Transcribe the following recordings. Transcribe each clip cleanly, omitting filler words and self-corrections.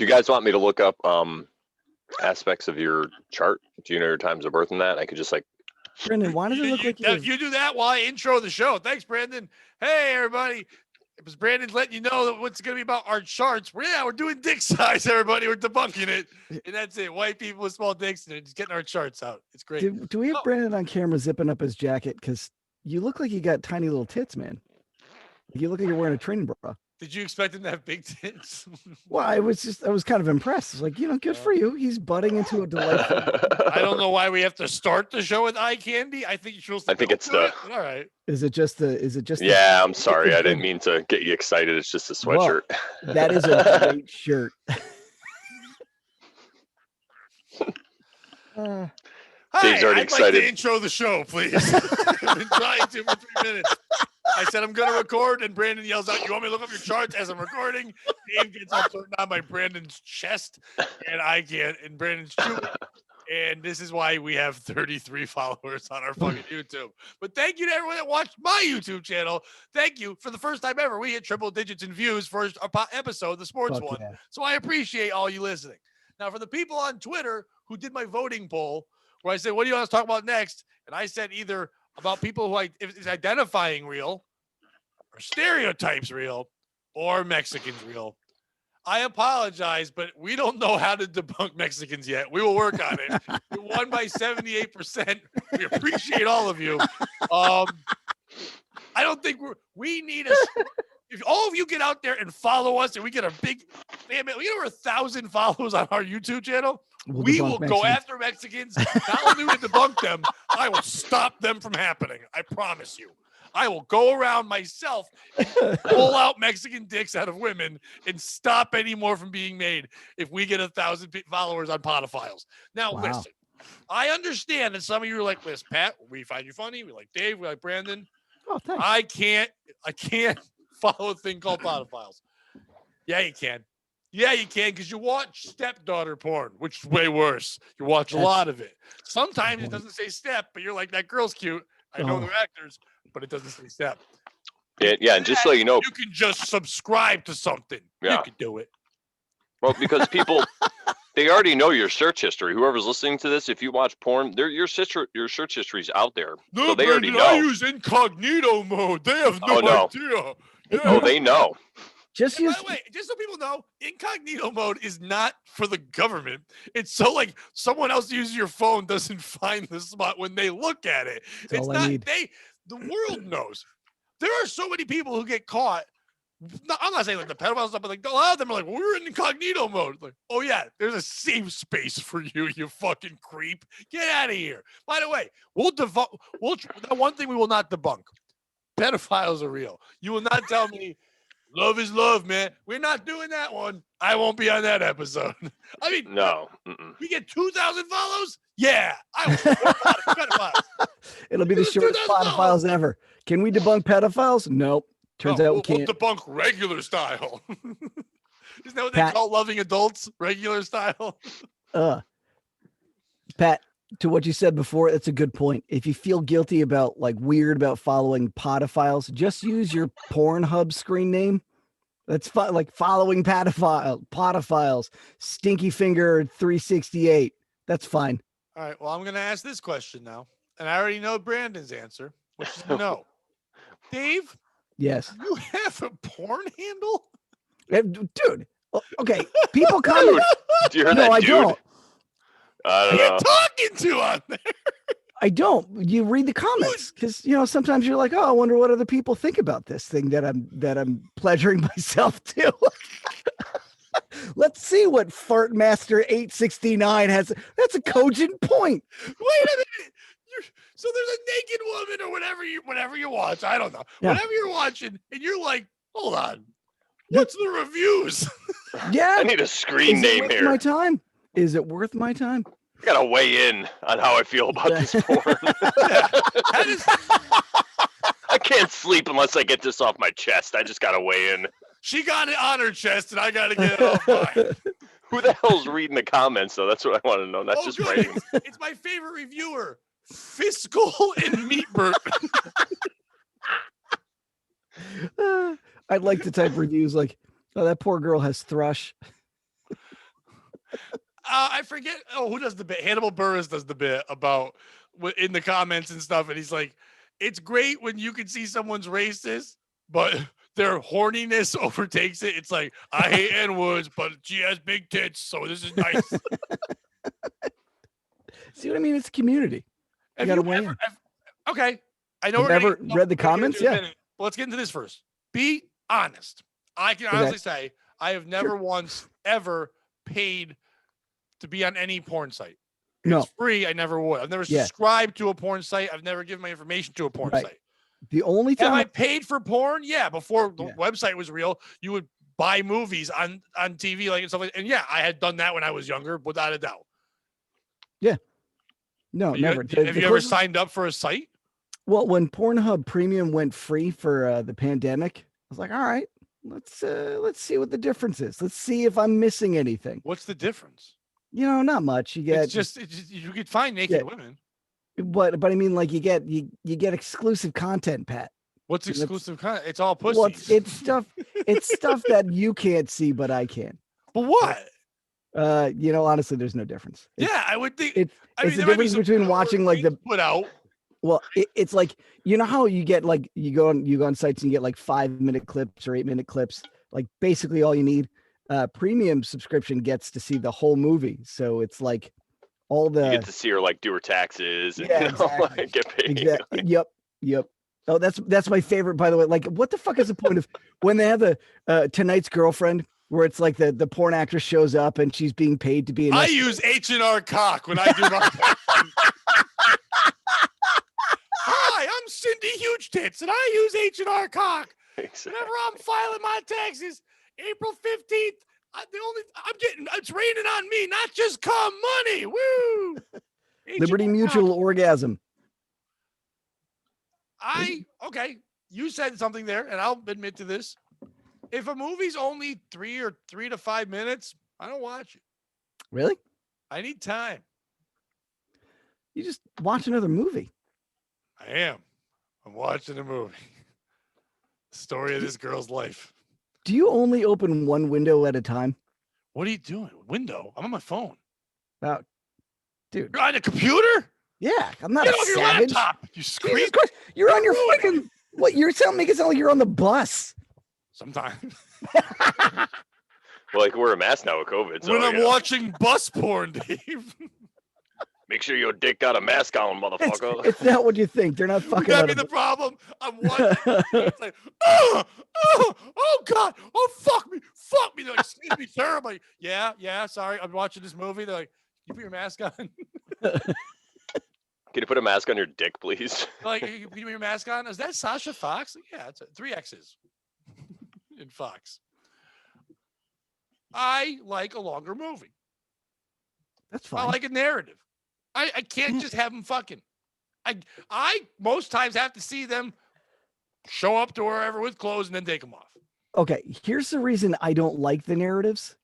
Do you guys want me to look up aspects of your chart? Do you know your times of birth and that? I could just like. Brendan, why does it look like you do that while I intro the show? Thanks, Brandon. Hey, everybody. It was Brandon's letting you know that what's going to be about our charts. We're doing dick size, everybody. We're debunking it. And that's it. White people with small dicks and just getting our charts out. It's great. Do we have Brandon on camera zipping up his jacket? Because you look like you got tiny little tits, man. You look like you're wearing a training bra. Did you expect him to have big tits? Well, I was kind of impressed. It's like, good for you. He's butting into a delightful. I don't know why we have to start the show with eye candy. I think you're supposed to. I think it's the. All right. Is it just the? Yeah, I'm sorry. I didn't mean to get you excited. It's just a sweatshirt. Well, that is a great shirt. Dave's already excited. Like to intro the show, please. I've been trying to for 3 minutes. I said I'm going to record, and Brandon yells out, "You want me to look up your charts as I'm recording?" Dave gets all turned on by Brandon's chest, and I can't. And Brandon's chewing. And this is why we have 33 followers on our fucking YouTube. But thank you to everyone that watched my YouTube channel. Thank you. For the first time ever, we hit triple digits in views for a episode, the sports one. Yeah. So I appreciate all you listening. Now, for the people on Twitter who did my voting poll, where I said, "What do you want us to talk about next?" And I said either about people who is identifying real, or stereotypes real, or Mexicans real. I apologize, but we don't know how to debunk Mexicans yet. We will work on it. We won by 78%. We appreciate all of you. I don't think we need if all of you get out there and follow us and we get a big family, we get over 1,000 followers on our YouTube channel. We will go after Mexicans. Not only will we debunk them, I will stop them from happening. I promise you. I will go around myself and pull out Mexican dicks out of women and stop any more from being made if we get 1,000 followers on Podophiles. Now, listen, I understand that some of you are like, "Listen, Pat, we find you funny. We like Dave. We like Brandon." Oh, thanks. I can't follow a thing called Podophiles. Yeah, you can. Yeah, you can, because you watch stepdaughter porn, which is way worse. You watch a lot of it. Sometimes it doesn't say step, but you're like, "That girl's cute. I know they're actors, but it doesn't say step." Yeah, and just so you know, you can just subscribe to something. Yeah. You can do it. Well, because people, they already know your search history. Whoever's listening to this, if you watch porn, your search history's out there. No, so they Brandon, already know. I use incognito mode. They have no idea. Yeah. Oh, they know. By the way, just so people know, incognito mode is not for the government. It's so like someone else using your phone doesn't find the spot when they look at it. It's not the world knows. There are so many people who get caught. No, I'm not saying like the pedophiles stuff, but like a lot of them are like, "We're in incognito mode." Like, "Oh yeah, there's a safe space for you, you fucking creep. Get out of here." By the way, that one thing we will not debunk. Pedophiles are real. You will not tell me love is love, man. We're not doing that one. I won't be on that episode. I mean, no. We get 2,000 follows? Yeah. I will pedophiles. It'll be the shortest pedophiles ever. Can we debunk pedophiles? Nope. Turns out we can't. We'll debunk regular style. Isn't that what they call loving adults? Regular style? Pat, to what you said before, that's a good point. If you feel guilty about weird about following pedophiles, just use your Pornhub screen name. That's like following pedophiles, Stinky Finger 368. That's fine. All right. Well, I'm going to ask this question now, and I already know Brandon's answer, which is no. Dave? Yes. You have a porn handle? Dude. Okay. People comment. Do you hear that, I dude? don't. I don't know. Who are you talking to on there? I don't. You read the comments because sometimes you're like, "Oh, I wonder what other people think about this thing that I'm pleasuring myself to." Let's see what Fartmaster 869 has. That's a cogent point. Wait a minute. So there's a naked woman or whatever you watch. I don't know. Yeah. Whatever you're watching, and you're like, "Hold on, what's the reviews?" Yeah, I need a screen name here. My time. Is it worth my time? I gotta weigh in on how I feel about this porn. I can't sleep unless I get this off my chest. I just gotta weigh in. She got it on her chest, and I gotta get it off mine. Who the hell's reading the comments, though? That's what I want to know. Not just writing. It's my favorite reviewer, Fiscal and Meatburt. I'd like to type reviews like, "Oh, that poor girl has thrush." I forget. Oh, who does the bit? Hannibal Buress does the bit about in the comments and stuff, and he's like, "It's great when you can see someone's racist, but their horniness overtakes it. It's like I hate N-words, but she has big tits, so this is nice." See what I mean? It's a community. You got to weigh in. Okay, I know You've we're never gonna, read the we're gonna comments? get into it in a Yeah. minute, but let's get into this first. Be honest. I can honestly say I have never once ever paid to be on any porn site. If No. it's free, I never would. I've never subscribed to a porn site. I've never given my information to a porn site. The only time have I paid for porn? Yeah, before the website was real, you would buy movies on TV, like and stuff like. And yeah, I had done that when I was younger, without a doubt. Yeah. No, never. Have you ever signed up for a site? Well, when Pornhub Premium went free for the pandemic, I was like, all right, let's see what the difference is. Let's see if I'm missing anything. What's the difference? You know, not much. You get it's just you could find naked women. But I mean, like you get exclusive content, Pat. What's exclusive content? It's all pussy. Well, it's stuff. It's stuff that you can't see, but I can. But what? Honestly, there's no difference. I would think it's the difference between watching like the put out. Well, it's like, you know how you get like you go on sites and you get like 5-minute clips or 8-minute clips, like basically all you need. Premium subscription gets to see the whole movie, so it's like all the you get to see her like do her taxes and exactly. Get paid. Exactly. Yep. Oh, that's my favorite, by the way. Like, what the fuck is the point of when they have the Tonight's Girlfriend, where it's like the porn actress shows up and she's being paid to be an I use H&R cock when I do my Hi, I'm Cindy Huge Tits, and I use H&R cock. Exactly. Whenever I'm filing my taxes, April 15th, it's raining on me, not just cum money. Woo! Liberty Mutual orgasm. Okay, you said something there, and I'll admit to this. If a movie's only 3 to 5 minutes, I don't watch it. Really? I need time. You just watch another movie. I'm watching a movie. Story of this girl's life. Do you only open one window at a time? What are you doing? Window? I'm on my phone. Dude. You're on a computer? Yeah, I'm not Get a off your savage. laptop. You scream. Jesus Christ, you're on your fucking what? Make it sound like you're on the bus. Sometimes. Well, like wear a mask now with COVID. So, when I'm watching bus porn, Dave. Make sure your dick got a mask on, motherfucker. It's not what you think. They're not fucking. That'd be the problem. I'm watching. It's like, oh God, oh fuck me. They're like, excuse me, sir. I'm like, yeah, sorry, I'm watching this movie. They're like, you put your mask on. Can you put a mask on your dick, please? Like, can you put your mask on? Is that Sasha Fox? Yeah, it's 3 X's in Fox. I like a longer movie. That's fine. I like a narrative. I can't just have them fucking. I most times have to see them show up to wherever with clothes and then take them off. Okay, here's the reason I don't like the narratives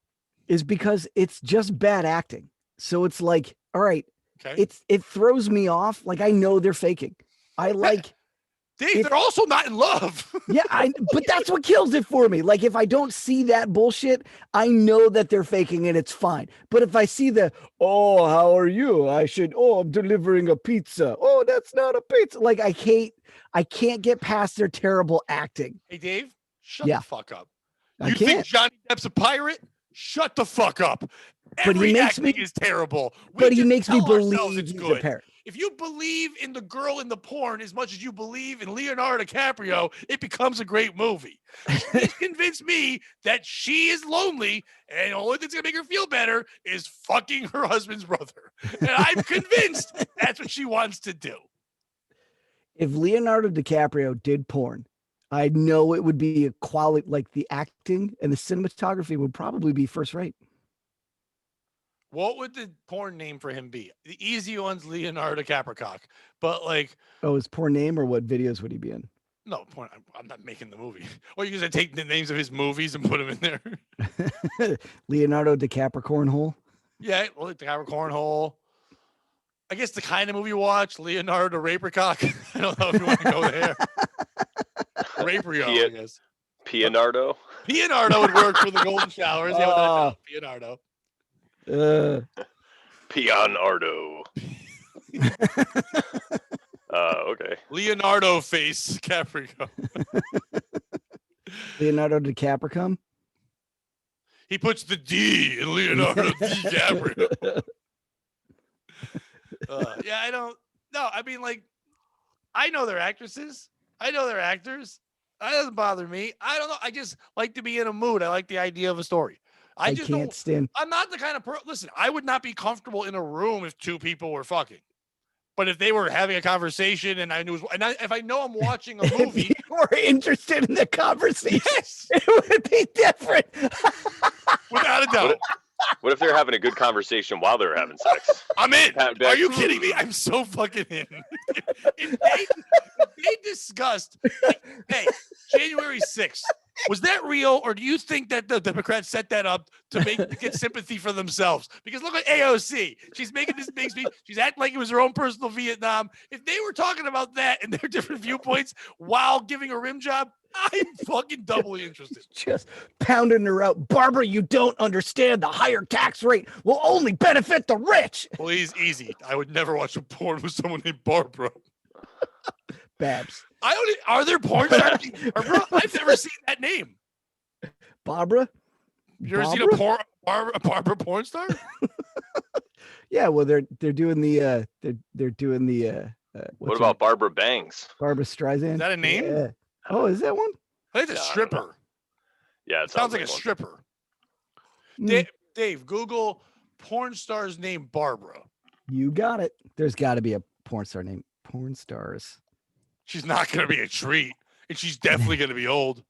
is because it's just bad acting. So it's like, all right, it throws me off. Like I know they're faking. I like Dave, they're also not in love. Yeah, but that's what kills it for me. Like if I don't see that bullshit, I know that they're faking and it's fine. But if I see how are you? I'm delivering a pizza. Oh, that's not a pizza. Like I can't get past their terrible acting. Hey, Dave, shut the fuck up. You think Johnny Depp's a pirate? Shut the fuck up. But he makes acting is terrible. But he makes me believe it's good. If you believe in the girl in the porn as much as you believe in Leonardo DiCaprio, it becomes a great movie. He's convinced me that she is lonely, and the only thing's gonna make her feel better is fucking her husband's brother. And I'm convinced that's what she wants to do. If Leonardo DiCaprio did porn, I know it would be a quality, like the acting and the cinematography would probably be first rate. What would the porn name for him be? The easy one's Leonardo DiCaprio, but like, his porn name or what videos would he be in? No, porn. I'm not making the movie. Or you gonna take the names of his movies and put them in there? Leonardo DiCaprio cornhole. Yeah, well, DiCaprio cornhole. I guess the kind of movie you watch, Leonardo Rapercock. I don't know if you want to go there. Raperio, I guess. Leonardo. Leonardo would work for the golden showers. Yeah, Leonardo. Leonardo. Okay. Leonardo face Capricorn. Leonardo DiCaprio. He puts the D in Leonardo DiCaprio. Yeah, I don't. No, I mean, like, I know they're actresses. I know they're actors. That doesn't bother me. I don't know. I just like to be in a mood. I like the idea of a story. I just can't don't. stand. I'm not the kind of person. Listen, I would not be comfortable in a room if two people were fucking. But if they were having a conversation and I knew, if I know I'm watching a movie, if you were interested in the conversation, yes, it would be different. Without a doubt. What if they're having a good conversation while they're having sex? I'm in. Pat, Are you kidding me? I'm so fucking in. if they discussed, like, hey, January 6th, was that real, or do you think that the Democrats set that up to get sympathy for themselves? Because look at AOC. She's making this big speech. She's acting like it was her own personal Vietnam. If they were talking about that and their different viewpoints while giving a rim job, I'm fucking doubly interested. Just pounding her out. Barbara, you don't understand. The higher tax rate will only benefit the rich. Please, easy. I would never watch a porn with someone named Barbara. Babs. Are there porn stars named Barbara? I've never seen that name. Barbara? You ever seen a Barbara porn star? Yeah, well, they're doing the they're doing the What about Barbara Bangs? Barbara Streisand? Is that a name? Yeah. Oh, is that one? I think it's a stripper. Yeah, It sounds like a one. stripper. Mm. Dave, Google porn stars named Barbara. You got it. There's got to be a porn star named Porn Stars. She's not going to be a treat, and she's definitely going to be old.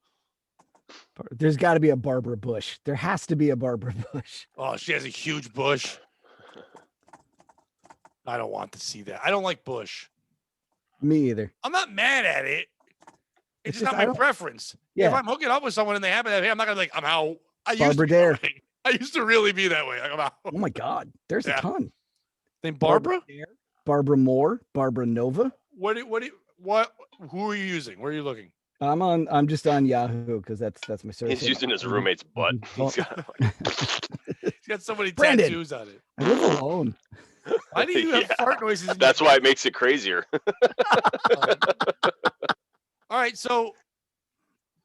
There's got to be a Barbara Bush. There has to be a Barbara Bush. Oh, she has a huge bush. I don't want to see that. I don't like bush. Me either. I'm not mad at it. It's just not I my preference. Yeah. If I'm hooking up with someone and they happen to have hair, I'm not going to be like, I'm out. Barbara Dare. I used to really be that way. Like, I'm out. Oh my God. There's a ton. Named Barbara? Barbara Moore, Barbara Nova. Who are you using? Where are you looking? I'm just on Yahoo because that's my search. He's using his roommate's butt. He's got so many Brandon. tattoos on it. I live alone. Why do you have fart noises? That's why it makes it crazier. All right, so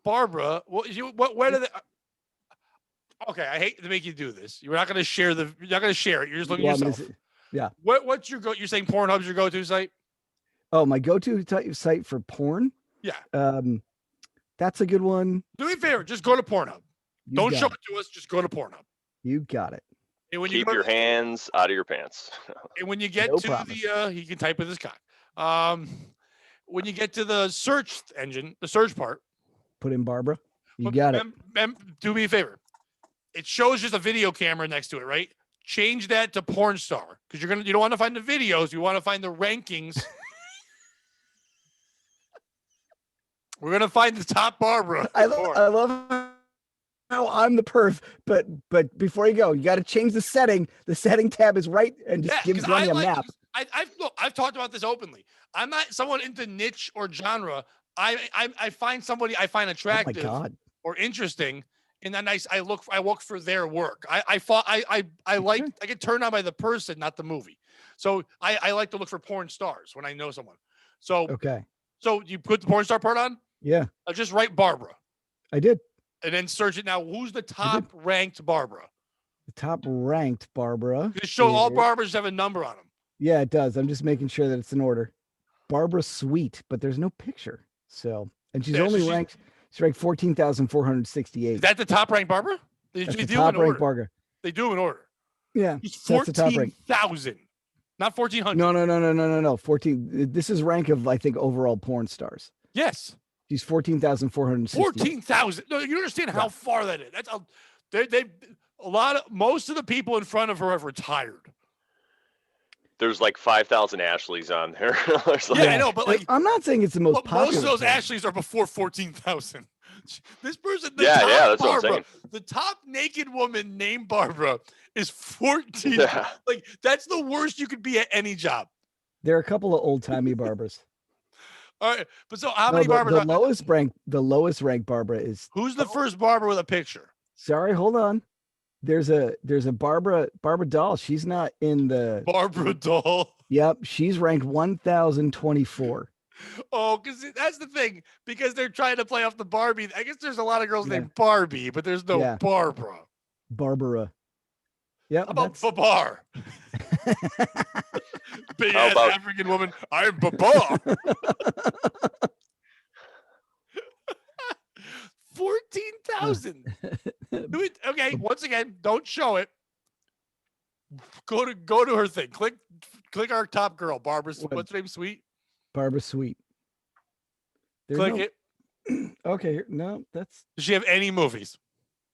Barbara, where do they? Okay, I hate to make you do this. You're not going to share You're not going to share it. You're just looking at yourself. Yeah. What's your You're saying Pornhub's your go-to site? Oh, my go-to site for porn. Yeah. That's a good one. Do me a favor, just go to Pornhub. Don't show it to us. Just go to Pornhub. You got it. And when Keep your hands out of your pants. And when you get No to promise. he can type with his cock. When you get to the search engine, the search part, put in Barbara. You got it. Do me a favor. It shows just a video camera next to it, right? Change that to porn star because you don't want to find the videos. You want to find the rankings. We're gonna find the top Barbara. I love how I'm the perv, but before you go, you got to change the setting. The setting tab is right and just gives Ronnie a map. I've talked about this openly. I'm not someone into niche or genre. I find somebody I find attractive or interesting, and then I look for their work. I get turned on by the person, not the movie. So I like to look for porn stars when I know someone. So okay. So you put the porn star part on? Yeah. I'll just write Barbara. I did. And then search it now. Who's the top ranked Barbara? The top ranked Barbara. Just show all Barbaras have a number on them. Yeah, it does. I'm just making sure that it's in order. Barbara Sweet, but there's no picture. So, and she's only ranked. She's ranked 14,468. Is that the top ranked Barbara? That's the top ranked Barbara. They do them in order. Yeah, 14,000, not 1,400. No. 14. This is rank of I think overall porn stars. Yes. She's 14,460. 14,000. No, you understand how far that is. That's most of the people in front of her have retired. There's like 5,000 Ashleys on there. I know, but like I'm not saying it's the most popular. Most of those Ashleys are before 14,000. This person, that's Barbara, what I'm saying. the top naked woman named Barbara is 14. Yeah. Like that's the worst you could be at any job. There are a couple of old timey Barbaras. All right, but so how many Barbaras? The lowest ranked Barbara is. Who's the first Barbara with a picture? Sorry, hold on. There's a Barbara doll. She's not in the Barbara doll. Yep, she's ranked 1024. Oh, because that's the thing. Because they're trying to play off the Barbie. I guess there's a lot of girls Yeah. named Barbie, but there's no Yeah. Barbara. Barbara. Yep. How about Babar? Big How ass about- African woman. I'm Babar. 14,000. Okay, once again, don't show it. Go to her thing. Click our top girl, Barbara. What's her name? Sweet. Barbara Sweet. There's Click no- it. Okay, no, Does she have any movies?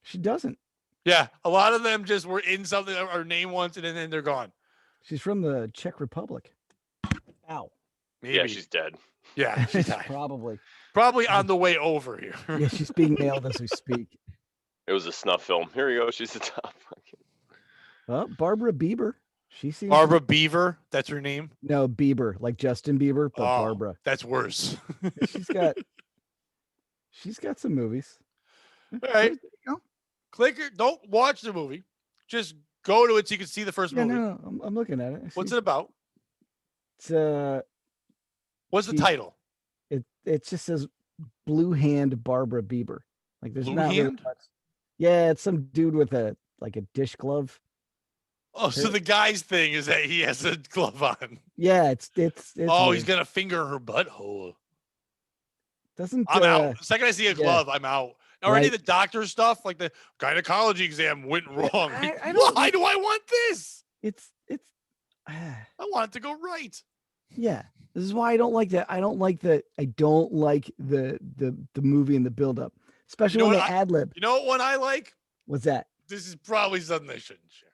she doesn't. Yeah, a lot of them just were in something or name once and then they're gone. She's from the Czech Republic. Ow. Maybe. Yeah, she's dead. Yeah, she died. Probably. On the way over here. Yeah, she's being nailed as we speak. It was a snuff film. Here you go. She's the top. Well, Barbara Bieber. She seems Barbara Beaver, that's her name. No, Bieber, like Justin Bieber, but Oh, Barbara. That's worse. She's got some movies. All right. There you go. Click it. Don't watch the movie. Just go to it so you can see the first Yeah, movie. no, I'm looking at it. What's it about? It's What's the She- title? it just says Blue Hand Barbara Bieber. Like there's Blue not really Hand? much. Yeah, it's some dude with a dish glove. Oh, so the guy's thing is that he has a glove on. Yeah, it's Oh, weird. he's gonna finger her butthole. Doesn't I'm out. The second I see a glove, I'm out. Already Right. the doctor stuff, like the gynecology exam went wrong. I don't- Why do I want this? it's I want it to go right. yeah. This is why I don't like that. I don't like the movie and the buildup, especially know when they what ad lib. You know what one I like? What's that? This is probably something I shouldn't share.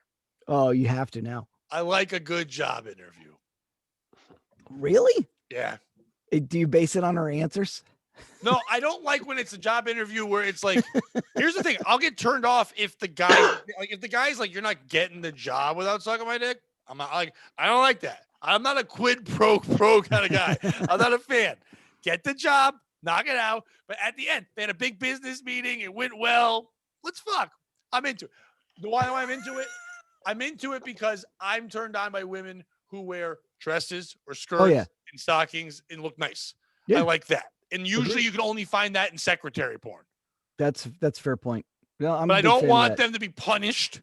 Oh, you have to now. I like a good job interview. Really? Yeah. Do you base it on her answers? No, I don't like when it's a job interview where it's like, here's the thing. I'll get turned off if the guy's like, you're not getting the job without sucking my dick. I'm not like, I don't like that. I'm not a quid pro kind of guy. I'm not a fan. Get the job, knock it out. But at the end, they had a big business meeting. It went well. Let's fuck. I'm into it. Why am I into it? I'm into it because I'm turned on by women who wear dresses or skirts and stockings and look nice. Yeah. I like that. And usually Agreed. you can only find that in secretary porn. That's a fair point. No, I'm But a I big don't fan of want that. them to be punished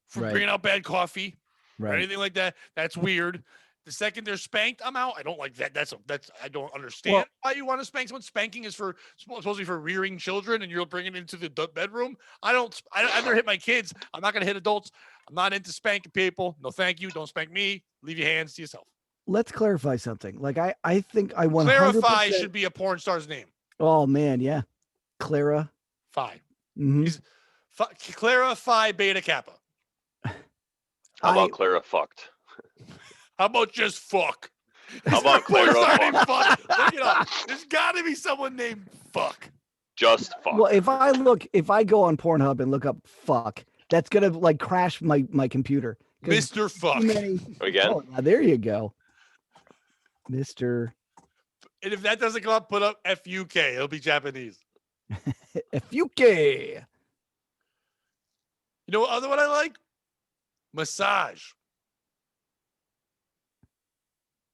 for Right. bringing out bad coffee or Right. anything like that. That's weird. The second they're spanked, I'm out. I don't like that. That's I don't understand why you want to spank someone. Spanking is supposed to be for rearing children, and you're bringing it into the bedroom. I never hit my kids. I'm not gonna hit adults. I'm not into spanking people. No, thank you. Don't spank me. Leave your hands to yourself. Let's clarify something. Like I think I 100% Clarify should be a porn star's name. Oh man, yeah. Clara. Phi. Mhm. Clara Phi Beta Kappa. How about Clara fucked? How about just fuck? How about Clara Porn star named fucked? Fuck. Look it up. There's got to be someone named Fuck. Just fuck. Well, if I go on Pornhub and look up fuck, that's gonna like crash my computer. 'Cause Mr. Fuck. too many- Again? Oh, now there you go. Mr. And if that doesn't come up, put up FUK. It'll be Japanese. FUK. You know what other one I like? Massage.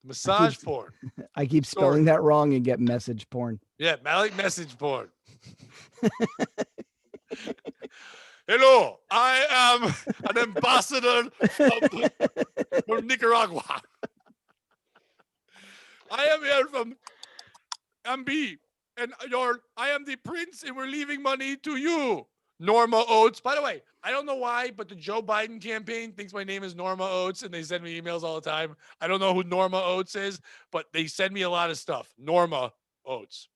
Massage porn. I keep spelling that wrong and get message porn. Yeah, I like message porn. Hello, I am an ambassador from Nicaragua. I am here from MB, and I am the prince, and we're leaving money to you, Norma Oates. By the way, I don't know why, but the Joe Biden campaign thinks my name is Norma Oates, and they send me emails all the time. I don't know who Norma Oates is, but they send me a lot of stuff. Norma Oates.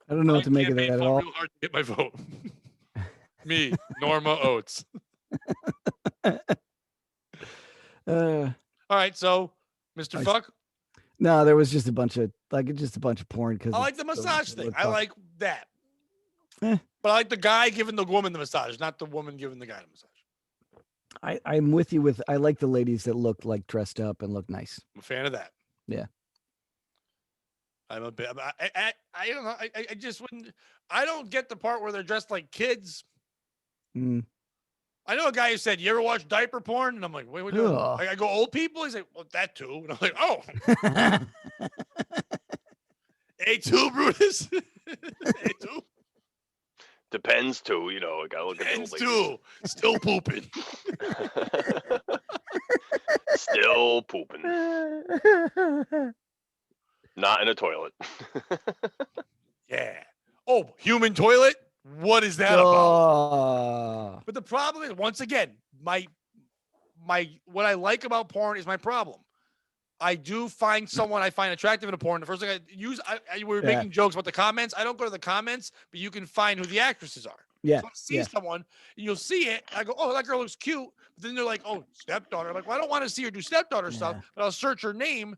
I don't know what to make of Campaign that at fought all. real hard to get my vote. Me, Norma Oates. All right, so Mr. I- Fuck, No, there was just a bunch of porn because I like the massage thing. I fuck. like that. Eh. But I like the guy giving the woman the massage, not the woman giving the guy the massage. I'm with you I like the ladies that look like dressed up and look nice. I'm a fan of that. Yeah. I'm a bit. I don't know. I just wouldn't. I don't get the part where they're dressed like kids. Mm. I know a guy who said, "You ever watch diaper porn?" And I'm like, "Wait, what? Ugh. I go old people." He's like, "Well, that too." And I'm like, "Oh, A2, Brutus. A2 Depends too, you know. I gotta look at the ends old too. Still pooping." ladies. Still pooping. Not in a toilet. Yeah. Oh, human toilet. What is that about? Oh. But the problem is, once again, my what I like about porn is my problem. I do find someone I find attractive in a porn. The first thing I use, we were Yeah. making jokes about the comments. I don't go to the comments, but you can find who the actresses are. Yeah. So I see someone, and you'll see it. I go, "Oh, that girl looks cute." But then they're like, "Oh, stepdaughter." I'm like, "Well, I don't want to see her do stepdaughter stuff, but I'll search her name."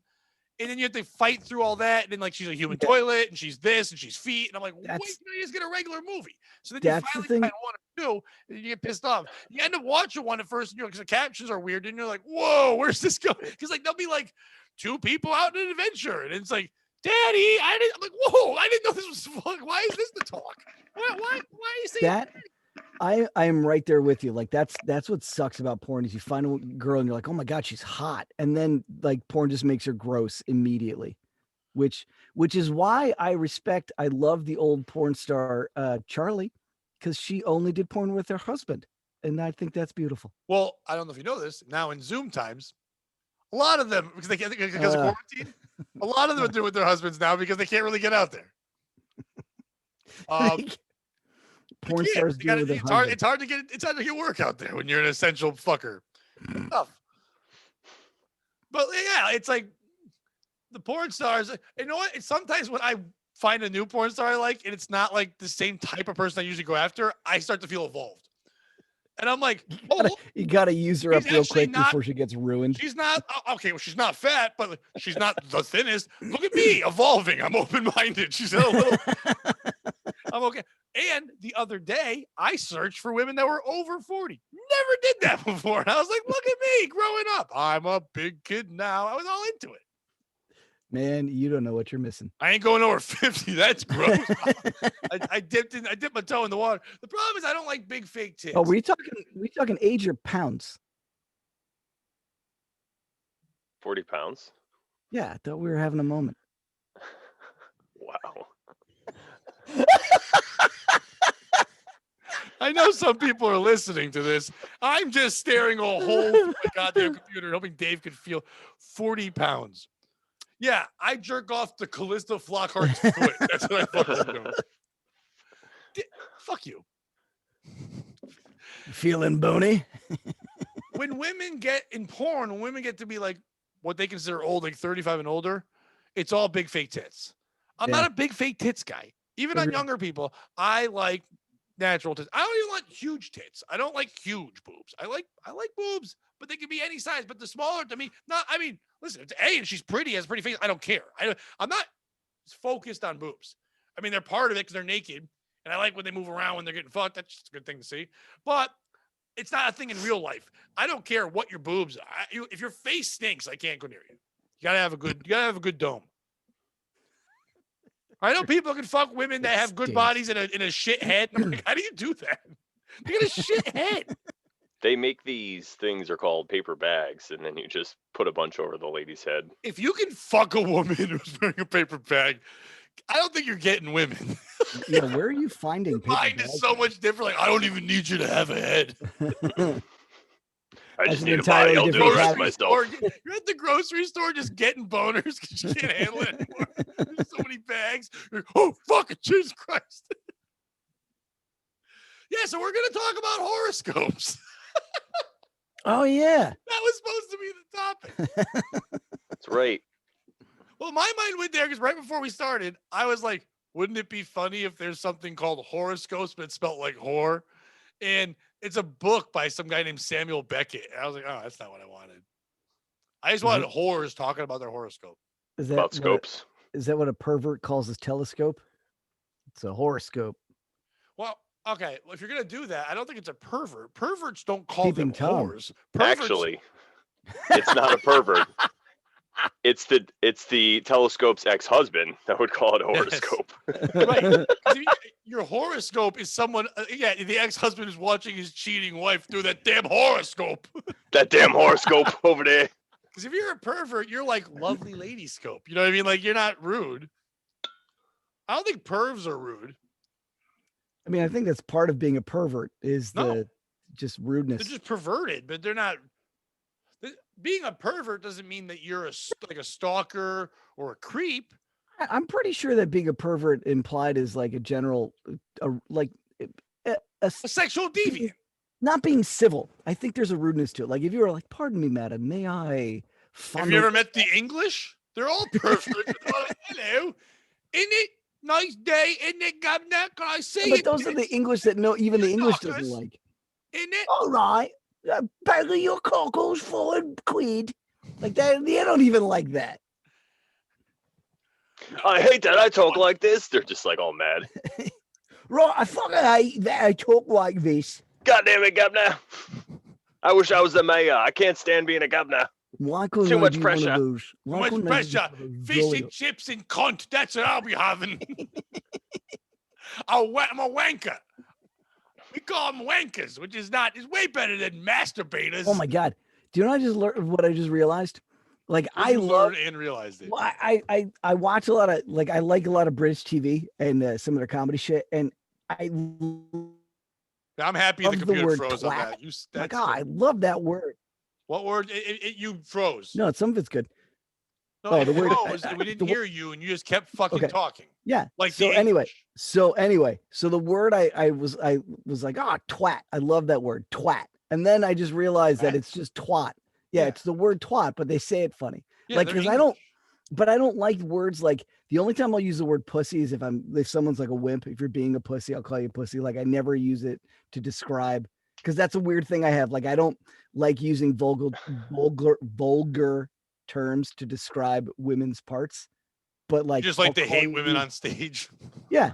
And then you have to fight through all that. And then, like, she's a human toilet, and she's this, and she's feet. And I'm like, wait, you just get a regular movie. So then you finally find one or two, and you get pissed off. You end up watching one at first, and you're like, because the captions are weird. And you're like, whoa, where's this going? Because, like, they'll be like, 2 people out on an adventure. And it's like, Daddy, I'm like, whoa, I didn't know this was fun. Why is this the talk? Why are you saying that? I am right there with you. Like that's what sucks about porn is you find a girl and you're like, oh my God, she's hot. And then like porn just makes her gross immediately, which is why I love the old porn star Charlie, because she only did porn with her husband. And I think that's beautiful. Well, I don't know if you know this. Now in Zoom times, a lot of them, because of quarantine, a lot of them do it with their husbands now because they can't really get out there. Porn stars do it with their husbands. It's hard to get work out there when you're an essential fucker. Tough. But yeah, it's like the porn stars. You know what? It's sometimes when I find a new porn star I like, and it's not like the same type of person I usually go after, I start to feel evolved. And I'm like, you gotta use her up real quick before she gets ruined. She's not okay. Well, she's not fat, but she's not the thinnest. Look at me evolving. I'm open-minded. She's a little. I'm okay. And the other day, I searched for women that were over 40. Never did that before. And I was like, look at me growing up. I'm a big kid now. I was all into it. Man, you don't know what you're missing. I ain't going over 50. That's gross. I dipped my toe in the water. The problem is I don't like big fake tits. Oh, we talking age or pounds? 40 pounds? Yeah, I thought we were having a moment. Wow. I know some people are listening to this. I'm just staring a hole through my goddamn computer, hoping Dave could feel 40 pounds. Yeah, I jerk off to Callista Flockhart's foot. That's what I fucking do. Fuck you. Feeling bony? When women get in porn, when women get to be like what they consider old, like 35 and older, it's all big fake tits. I'm not a big fake tits guy. Even on younger people, I like natural tits. I don't even like huge tits. I don't like huge boobs. I like boobs, but they can be any size. But the smaller to me, listen, it's and she's pretty, has a pretty face. I don't care. I'm not focused on boobs. I mean, they're part of it because they're naked, and I like when they move around when they're getting fucked. That's just a good thing to see. But it's not a thing in real life. I don't care what your boobs are. If your face stinks, I can't go near you. You gotta have a good dome. I know people can fuck women that have good bodies in a shit head. I'm like, how do you do that? You got a shit head. They make these things are called paper bags, and then you just put a bunch over the lady's head. If you can fuck a woman who's wearing a paper bag, I don't think you're getting women. Yeah, where are you finding paper Mine is so much different. Like, I don't even need you to have a head. I just need a body. I'll do the rest myself. You're at the grocery store just getting boners because you can't handle it anymore. There's so many bags. Oh, fuck it. Jesus Christ. Yeah, so we're going to talk about horoscopes. Oh, yeah. That was supposed to be the topic. That's right. Well, my mind went there because right before we started, I was like, wouldn't it be funny if there's something called horoscopes, but it's spelled like whore? And it's a book by some guy named Samuel Beckett. And I was like, oh, that's not what I wanted. I just wanted whores talking about their horoscope. About scopes. Is that what a pervert calls his telescope? It's a horoscope. Well, okay. Well, if you're going to do that, I don't think it's a pervert. Perverts don't call them whores. Actually, it's not a pervert. It's the telescope's ex-husband that would call it a horoscope. Right. Your horoscope is someone, the ex-husband is watching his cheating wife through that damn horoscope. That damn horoscope over there. Because if you're a pervert, you're like lovely lady scope. You know what I mean? Like, you're not rude. I don't think pervs are rude. I mean, I think that's part of being a pervert is the just rudeness. They're just perverted, but they're not. Being a pervert doesn't mean that you're a stalker or a creep. I'm pretty sure that being a pervert implied is like a general, a sexual deviant. Not being civil. I think there's a rudeness to it. Like if you were like, "Pardon me, madam, may I?" Have you ever met the English? They're all perverts. Hello, isn't it nice day? Isn't it, governor? Can I see But those are the English that even the English doesn't like. Isn't it? All right, bag of your cockles for £1. Like that, they don't even like that. I hate that I talk like this. They're just like all mad. Right, I fucking hate that I talk like this. God damn it, governor. I wish I was the mayor. I can't stand being a governor. Why couldn't Too I much be pressure. one of those? Too much pressure. Fish and chips and cunt. That's what I'll be having. I'm a wanker. We call them wankers, which is way better than masturbators. Oh my god! Do you know what I just realized? Like I love and realized it. Well, I watch a lot of I like a lot of British TV and some of their comedy shit, and I'm happy the love computer word froze on that. I love that word. What word? You froze. No, some of it's good. No, the word froze. We didn't hear you, and you just kept fucking talking. Yeah. Like so anyway, so the word I was like, twat. I love that word, twat. And then I just realized that it's just twat. Yeah, it's the word twat, but they say it funny. Yeah, because I don't like words like the only time I'll use the word pussy is if someone's like a wimp. If you're being a pussy, I'll call you pussy. Like I never use it to describe because that's a weird thing I have. Like I don't like using vulgar terms to describe women's parts. But like you just like to hate women on stage. Yeah.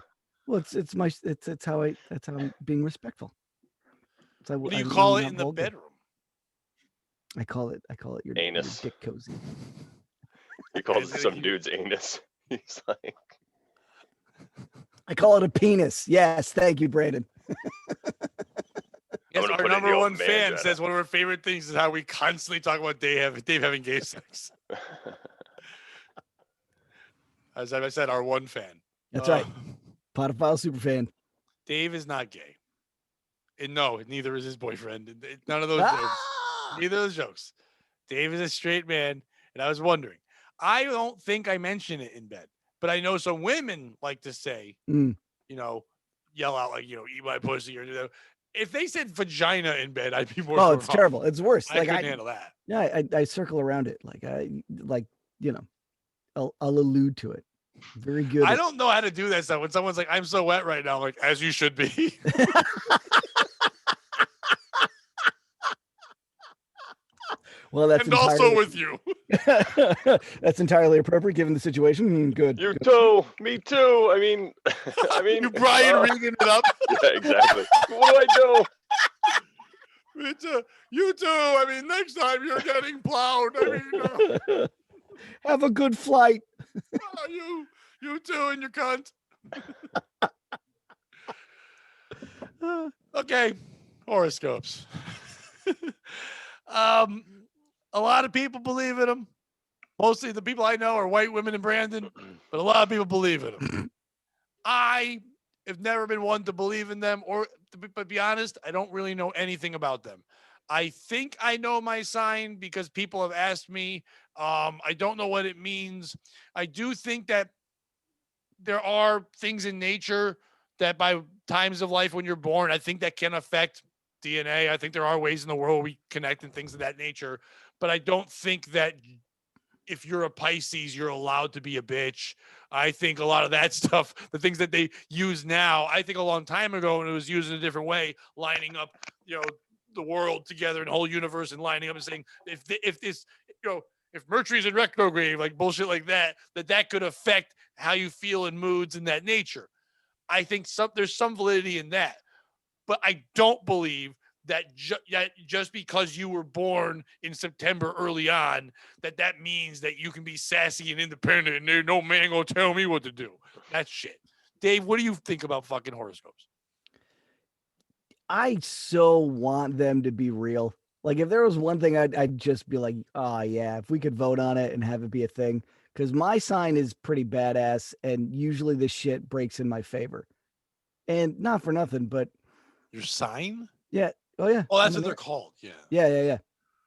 Well, it's how I'm being respectful. What do you call it in the bedroom? I call it your anus. Your dick cozy. He calls it some dude's anus. He's like, I call it a penis. Yes, thank you, Brandon. Yes, our number one fan says one of our favorite things is how we constantly talk about Dave having gay sex. As I said, our one fan. That's right. Podophile super fan. Dave is not gay. And no, neither is his boyfriend. None of those jokes. Neither of those jokes. Dave is a straight man. And I was wondering, I don't think I mentioned it in bed, but I know some women like to say, yell out like, eat my pussy or if they said vagina in bed, I'd be more. Oh, it's terrible. It's worse. I couldn't handle that. Yeah, I circle around it. I'll allude to it. Very good. I don't know how to do that stuff. When someone's like, I'm so wet right now, I'm like, as you should be. Well, that's also with you. That's entirely appropriate given the situation. Good. You too. Me too. I mean, you Brian Regan it up. Yeah, exactly. What do I do? You too. I mean, next time you're getting plowed. I mean, have a good flight. You too, and your cunt. Okay, horoscopes. A lot of people believe in them. Mostly the people I know are white women in Brandon, but a lot of people believe in them. I have never been one to believe in them, but be honest, I don't really know anything about them. I think I know my sign because people have asked me. I don't know what it means. I do think that there are things in nature that by times of life when you're born, I think that can affect DNA. I think there are ways in the world we connect and things of that nature, but I don't think that if you're a Pisces, you're allowed to be a bitch. I think a lot of that stuff, the things that they use now, I think a long time ago when it was used in a different way, lining up, the world together and the whole universe and lining up and saying, if Mercury's in retrograde, like bullshit like that could affect how you feel in moods and that nature. I think there's some validity in that, but I don't believe that just because you were born in September early on, that means that you can be sassy and independent and there's no man gonna tell me what to do. That's shit. Dave, what do you think about fucking horoscopes? I so want them to be real. Like if there was one thing I'd just be like, oh yeah, if we could vote on it and have it be a thing. Because my sign is pretty badass and usually this shit breaks in my favor. And not for nothing, but Your sign? yeah. Oh yeah. Oh, that's I'm what an they're called. Yeah.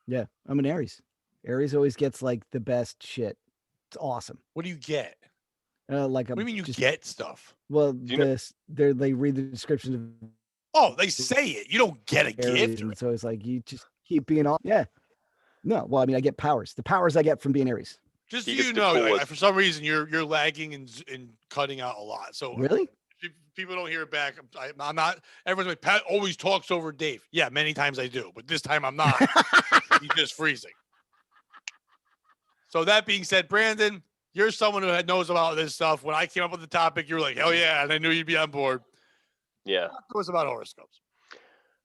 Yeah. I'm an Aries. Aries always gets like the best shit. It's awesome. What do you get? Like What do you mean you get stuff? Well, Do you know- they read the description of Oh, they say it. You don't get a Aries, gift. and so it's like you just keep being all yeah. No, well, I mean, I get powers. The powers I get from being Aries. Just so He gets you the know, coolest- for some reason you're lagging and cutting out a lot. So Really? if people don't hear it back, I'm not. Everyone's like, Pat always talks over Dave. Yeah, many times I do, but this time I'm not. He's just freezing. So that being said, Brandon, you're someone who knows about this stuff. When I came up with the topic, you were like, hell yeah, and I knew you'd be on board. Yeah. Talk to us about horoscopes.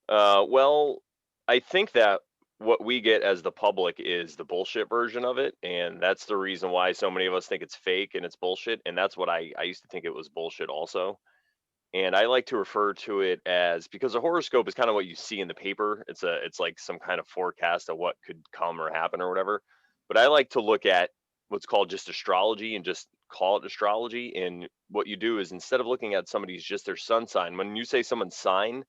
Well, I think that what we get as the public is the bullshit version of it, and that's the reason why so many of us think it's fake and it's bullshit. And that's what I used to think it was bullshit also. And I like to refer to it as, because a horoscope is kind of what you see in the paper. It's like some kind of forecast of what could come or happen or whatever. But I like to look at what's called just astrology and just call it astrology. And what you do is, instead of looking at somebody's just their sun sign, when you say someone's sign,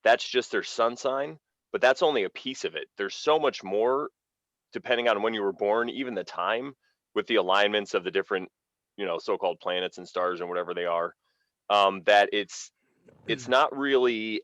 that's just their sun sign, but that's only a piece of it. There's so much more depending on when you were born, even the time, with the alignments of the different, so-called planets and stars and whatever they are, that it's not really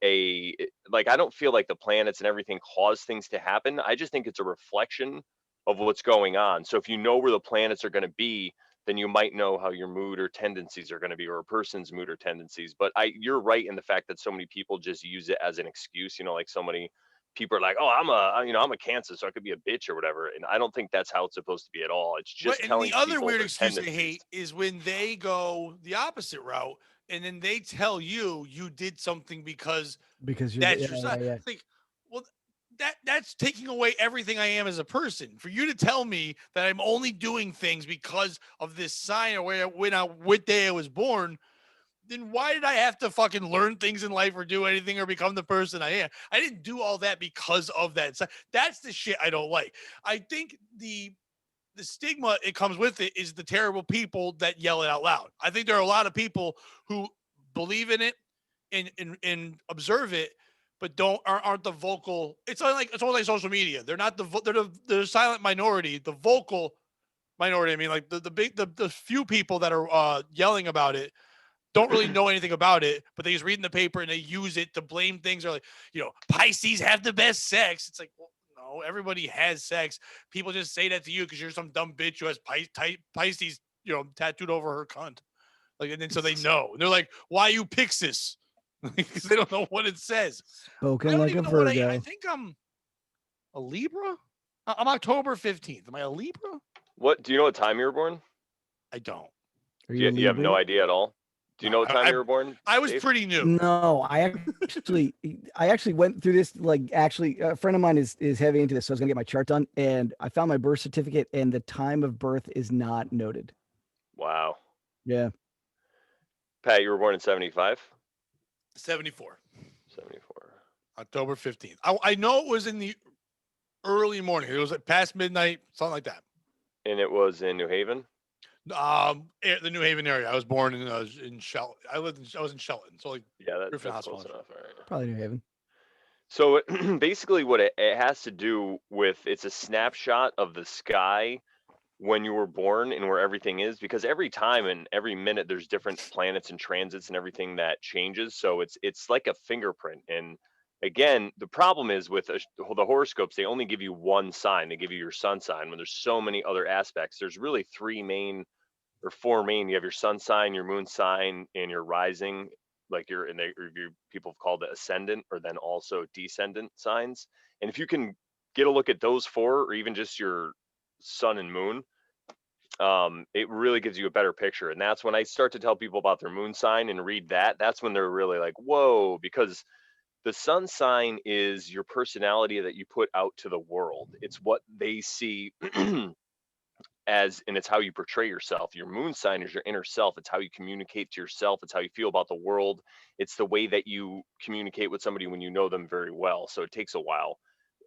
like, I don't feel like the planets and everything cause things to happen. I just think it's a reflection of what's going on. So if you know where the planets are going to be, then you might know how your mood or tendencies are going to be, or a person's mood or tendencies. But you're right in the fact that so many people just use it as an excuse. Like so many people are like, oh, I'm a Cancer, so I could be a bitch or whatever. And I don't think that's how it's supposed to be at all. It's just telling the other people weird their excuse I tendencies. hate is when they go the opposite route and then they tell you did something because Because you're that's your sign. yeah. Like, well, that's taking away everything I am as a person. For you to tell me that I'm only doing things because of this sign or what day I was born, then why did I have to fucking learn things in life or do anything or become the person I am? I didn't do all that because of that. That's the shit I don't like. I think the stigma it comes with it is the terrible people that yell it out loud. I think there are a lot of people who believe in it and observe it, but aren't the vocal. It's only like social media. They're not they're the silent minority. The vocal minority. I mean, like the few people that are yelling about it don't really know anything about it, but they just read in the paper and they use it to blame things. Or like, Pisces have the best sex. It's like, well, no, everybody has sex. People just say that to you because you're some dumb bitch who has Pisces, tattooed over her cunt. Like, and then so they know. And they're like, why you Pixis? Because they don't know what it says. Spoken like a Virgo. I think I'm a Libra. I'm October 15th. Am I a Libra? What, do you know what time you were born? I don't. You have no idea at all? Do you know what time you were born? I was Dave? pretty new. No, I actually went through this. Like, actually, a friend of mine is heavy into this, so I was gonna get my chart done, and I found my birth certificate, and the time of birth is not noted. Wow. Yeah. Pat, you were born in 75? 74. 74. October 15th. I know it was in the early morning. It was past midnight, something like that. And it was in New Haven? The New Haven area. I was born in Shelton. I was in Shelton. So like, Yeah, that's Griffin close Hospital. enough. All right. Probably New Haven. So basically what it has to do with, it's a snapshot of the sky when you were born and where everything is, because every time and every minute there's different planets and transits and everything that changes. So it's like a fingerprint. And again, the problem is with the horoscopes, they only give you one sign. They give you your sun sign when there's so many other aspects. There's really four main. You have your sun sign, your moon sign, and your rising, like people have called it ascendant, or then also descendant signs. And if you can get a look at those four, or even just your sun and moon, it really gives you a better picture. And that's when I start to tell people about their moon sign and read that. That's when they're really like, whoa, because The sun sign is your personality that you put out to the world. It's what they see as, and it's how you portray yourself. Your moon sign is your inner self. It's how you communicate to yourself. It's how you feel about the world. It's the way that you communicate with somebody when you know them very well. So it takes a while.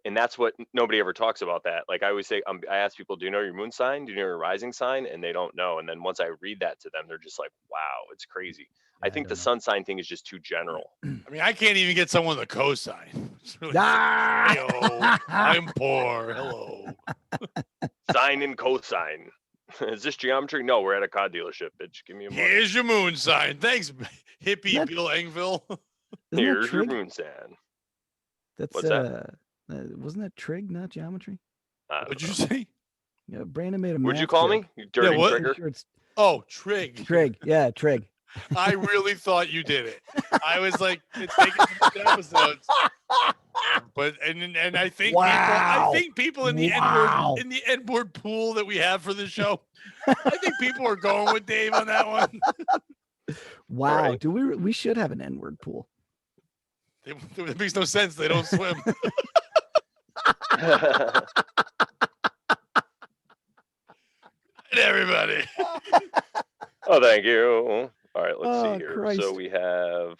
And that's what nobody ever talks about that. Like I always say, I ask people, do you know your moon sign? Do you know your rising sign? And they don't know. And then once I read that to them, they're just like, wow, it's crazy. Yeah, I think the don't know. sun sign thing is just too general. I mean, I can't even get someone to cosign. It's really Ah! Hey-oh, I'm poor. Hello. Sign and cosine. Is this geometry? No, we're at a car dealership, bitch. Give me a money. Here's your moon sign. Thanks, hippie That- Bill Engville. Isn't Here's that your trig? moon sign. That's What's that? Wasn't that trig, not geometry? I don't What'd you know. say? Yeah, Brandon made a Would you math call joke. me? You dirty what? trigger? Sure, it's Oh, trig. trig. Yeah, trig. I really thought you did it. I was like, it's taking some episodes. But and I think Wow. people in the Wow. N-word pool that we have for this show, I think people are going with Dave on that one. Wow. right. Do we should have an N-word pool. It makes no sense. They don't swim. Everybody. Oh, thank you. All right, let's Oh, see here. Christ. So we have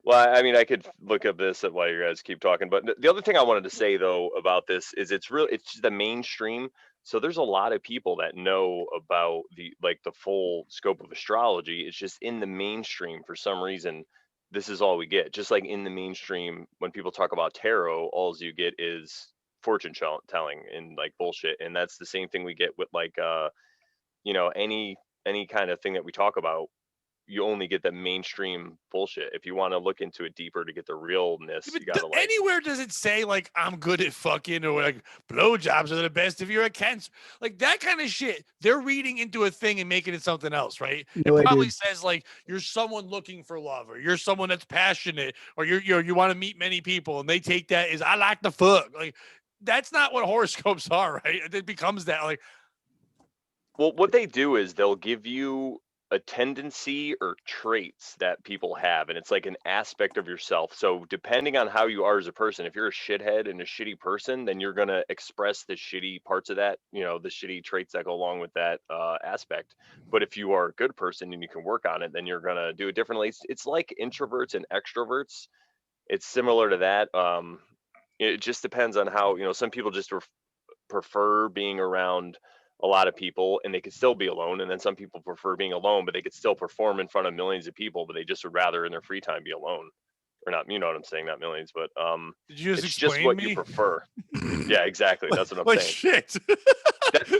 well, I mean, I could look up this while you guys keep talking, but the other thing I wanted to say though about this is it's just the mainstream. So there's a lot of people that know about the full scope of astrology. It's just in the mainstream for some reason. This is all we get. Just like in the mainstream, when people talk about tarot, all you get is fortune telling and like bullshit. And that's the same thing we get with like any kind of thing that we talk about. You only get the mainstream bullshit. If you want to look into it deeper to get the realness, But you gotta like. anywhere does it say like I'm good at fucking or like blowjobs are the best if you're a cancer, like that kind of shit? They're reading into a thing and making it something else, right? No, It I probably did. says like you're someone looking for love, or you're someone that's passionate, or you want to meet many people, and they take that as I like the fuck. Like that's not what horoscopes are, right? It becomes that like. Well, what they do is they'll give you a tendency or traits that people have, and it's like an aspect of yourself. So depending on how you are as a person, if you're a shithead and a shitty person, then you're gonna express the shitty parts of that, the shitty traits that go along with that aspect. But if you are a good person and you can work on it, then you're gonna do it differently. It's like introverts and extroverts. It's similar to that. It just depends on how, some people just prefer being around a lot of people and they could still be alone, and then some people prefer being alone but they could still perform in front of millions of people, but they just would rather in their free time be alone. Or not, you know what I'm saying, not millions, but Did you just it's just explain what me? you prefer. Yeah, exactly, that's what I'm Like saying. shit.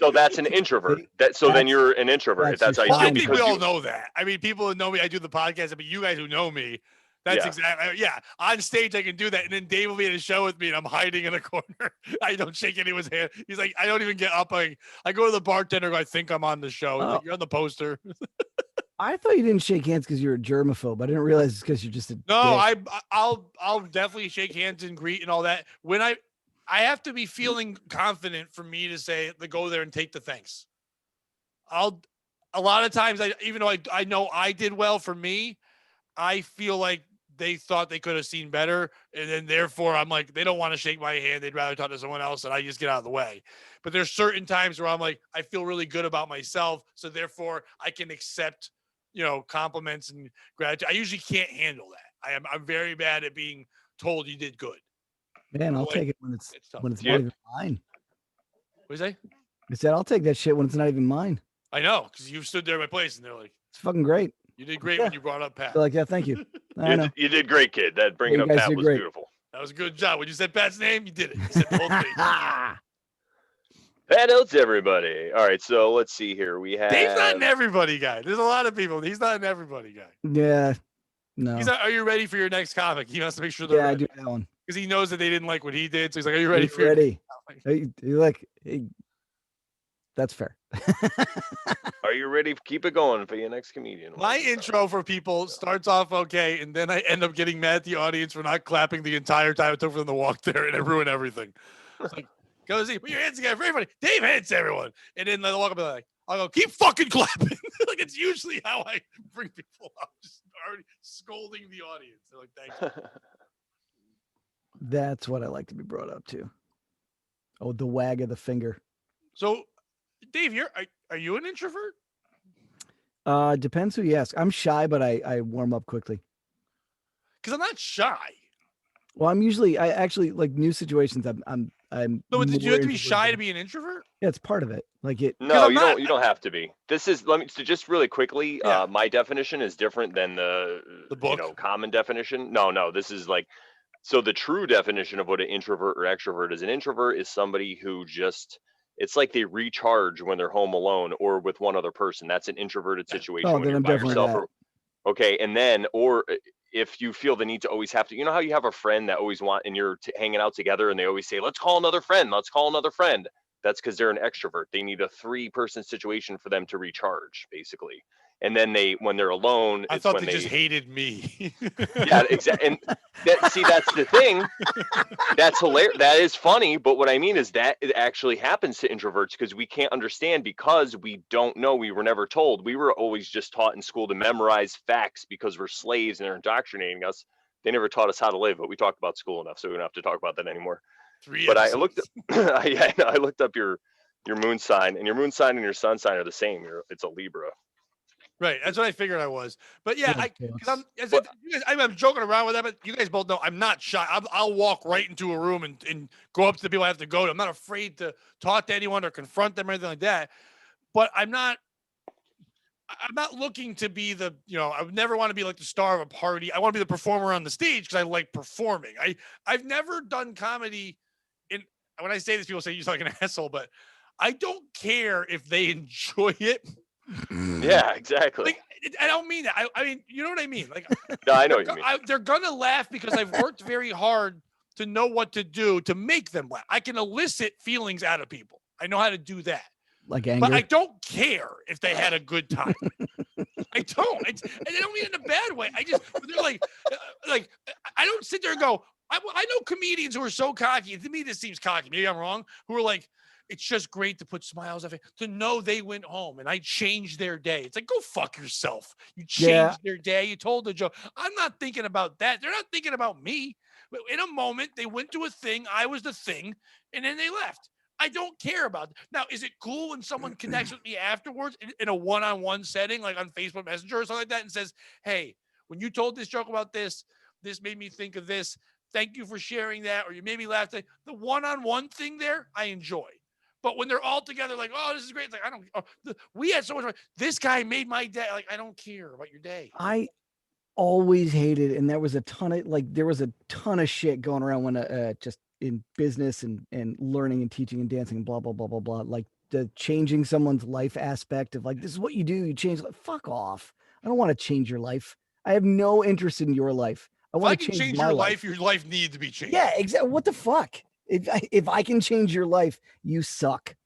So that's an introvert. Then you're an introvert. that's That's how your you Well, feel I think because we all know that. I mean, people who know me, I do the podcast, but you guys who know me, that's Yeah. exactly, yeah. On stage, I can do that. And then Dave will be at a show with me and I'm hiding in a corner. I don't shake anyone's hand. He's like, I don't even get up. I go to the bartender. I think I'm on the show. He's Oh. like, you're on the poster. I thought you didn't shake hands because you're a germaphobe. I didn't realize it's because you're just a No, dick. I'll definitely shake hands and greet and all that. When I have to be feeling confident for me to say to go there and take the thanks. A lot of times even though I know I did well for me, I feel like they thought they could have seen better. And then therefore I'm like, they don't want to shake my hand. They'd rather talk to someone else and I just get out of the way. But there's certain times where I'm like, I feel really good about myself. So therefore I can accept, compliments and gratitude. I usually can't handle that. I'm very bad at being told you did good. Man, I'll Like, take it when it's tough. not Yeah. even mine. What do you say? I said I'll take that shit when it's not even mine. I know, because you stood there in my place and they're like, It's fucking great. you did great Yeah. when you brought up Pat. They're like, yeah, thank you. I know. You did great, kid. That bringing you up guys Pat did was great. beautiful. That was a good job. When you said Pat's name, you did it. You said the whole thing. Pat notes everybody. All right, so let's see here. We have Dave's not an everybody guy. There's a lot of people. He's not an everybody guy. Yeah. No. He's not, are you ready for your next comic? He wants to make sure they're Yeah, I ready. do that one. Because he knows that they didn't like what he did. So he's like, are you ready He's for your ready? next comic? You like, hey, that's fair. Are you ready? Keep it going for your next comedian. My intro for people starts off okay, and then I end up getting mad at the audience for not clapping the entire time it took for them to walk there, and I ruin everything. It's like, go see, put your hands together for everybody. Dave hits everyone. And then they'll walk up and be like, I'll go, keep fucking clapping. Like, it's usually how I bring people up. Just already scolding the audience. They're like, thanks. That's what I like to be brought up to. Oh, the wag of the finger. So, Dave, are you an introvert? Depends who you ask. I'm shy, but I warm up quickly. Because I'm not shy. Well, I actually like new situations. I'm. No, but did you more have to be shy to introverted. be an introvert? Yeah, it's part of it. Like it. No, I'm you not- don't. You don't have to be. This is let me so just really quickly. Yeah. My definition is different than The book? common definition. No. This is like so the true definition of what an introvert or extrovert is. An introvert is somebody who just it's like they recharge when they're home alone or with one other person. That's an introverted situation Oh, when then you're I'm by definitely yourself. that. Okay, and then if you feel the need to always have to, you know how you have a friend that always and you're hanging out together and they always say, let's call another friend, let's call another friend. That's because they're an extrovert. They need a 3-person situation for them to recharge, basically. And then when they're alone, I it's thought when they just hated me. yeah, exactly. And that's the thing. That's hilarious. That is funny. But what I mean is that it actually happens to introverts because we can't understand because we don't know. We were never told. We were always just taught in school to memorize facts because we're slaves and they're indoctrinating us. They never taught us how to live, but we talked about school enough, so we don't have to talk about that anymore. 3 But episodes. I looked up your moon sign, and your moon sign and your sun sign are the same. It's a Libra. Right, that's what I figured I was. But yeah, Yeah, because I'm joking around with that, but you guys both know I'm not shy. I'll walk right into a room and go up to the people I have to go to. I'm not afraid to talk to anyone or confront them or anything like that. But I'm not looking to be I would never want to be like the star of a party. I want to be the performer on the stage because I like performing. I've never done comedy when I say this, people say you're like an asshole, but I don't care if they enjoy it. Yeah, exactly. Like, I don't mean that. I mean, you know what I mean? Like, No, I know what you mean. they're gonna laugh because I've worked very hard to know what to do to make them laugh. I can elicit feelings out of people. I know how to do that. Like anger. But I don't care if they had a good time. I don't. And I don't mean it in a bad way. They're like, I don't sit there and go, I know comedians who are so cocky. To me, this seems cocky. Maybe I'm wrong. Who are like, it's just great to put smiles on it, to know they went home and I changed their day. It's like, go fuck yourself. You changed their day. You told the joke. I'm not thinking about that. They're not thinking about me. But in a moment, they went to a thing. I was the thing. And then they left. I don't care about it. Now, is it cool when someone connects with me afterwards in a one-on-one setting, like on Facebook Messenger or something like that, and says, hey, when you told this joke about this made me think of this. Thank you for sharing that. Or you made me laugh. The one-on-one thing there, I enjoy. But when they're all together, like, oh, this is great. It's like, we had so much fun. This guy made my day. Like, I don't care about your day. I always hated, and there was a ton of shit going around when just in business and learning and teaching and dancing and blah blah blah blah blah, like the changing someone's life aspect of like, this is what you do, you change. Like, fuck off. I don't want to change your life. I have no interest in your life. I want to change my your life. Your life needs to be changed. Yeah, exactly. What the fuck? If I can change your life, you suck.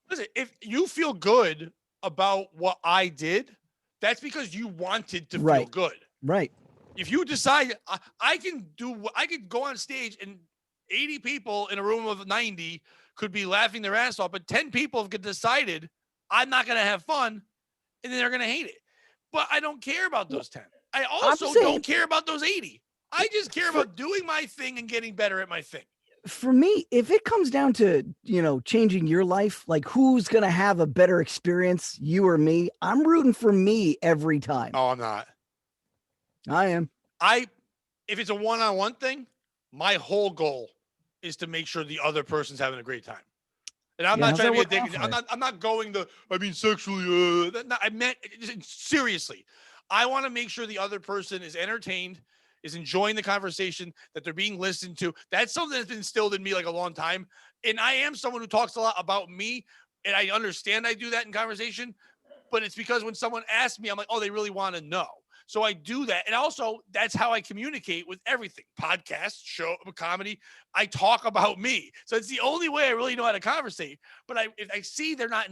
Listen, if you feel good about what I did, that's because you wanted to feel good. Right. If you decide I can go on stage and 80 people in a room of 90 could be laughing their ass off, but 10 people have decided I'm not going to have fun, and then they're going to hate it. But I don't care about those 10. I also don't care about those 80. I just care about doing my thing and getting better at my thing. For me, if it comes down to, changing your life, like who's going to have a better experience, you or me, I'm rooting for me every time. Oh, I'm not. I am. If it's a one-on-one thing, my whole goal is to make sure the other person's having a great time. And I'm not trying to be addicted. I'm not going sexually. I meant seriously. I want to make sure the other person is entertained, is enjoying the conversation, that they're being listened to. That's something that's been instilled in me like a long time. And I am someone who talks a lot about me, and I understand I do that in conversation, but it's because when someone asks me, I'm like, oh, they really want to know. So I do that. And also, that's how I communicate with everything. Podcasts, show, comedy. I talk about me. So it's the only way I really know how to conversate. But if I see they're not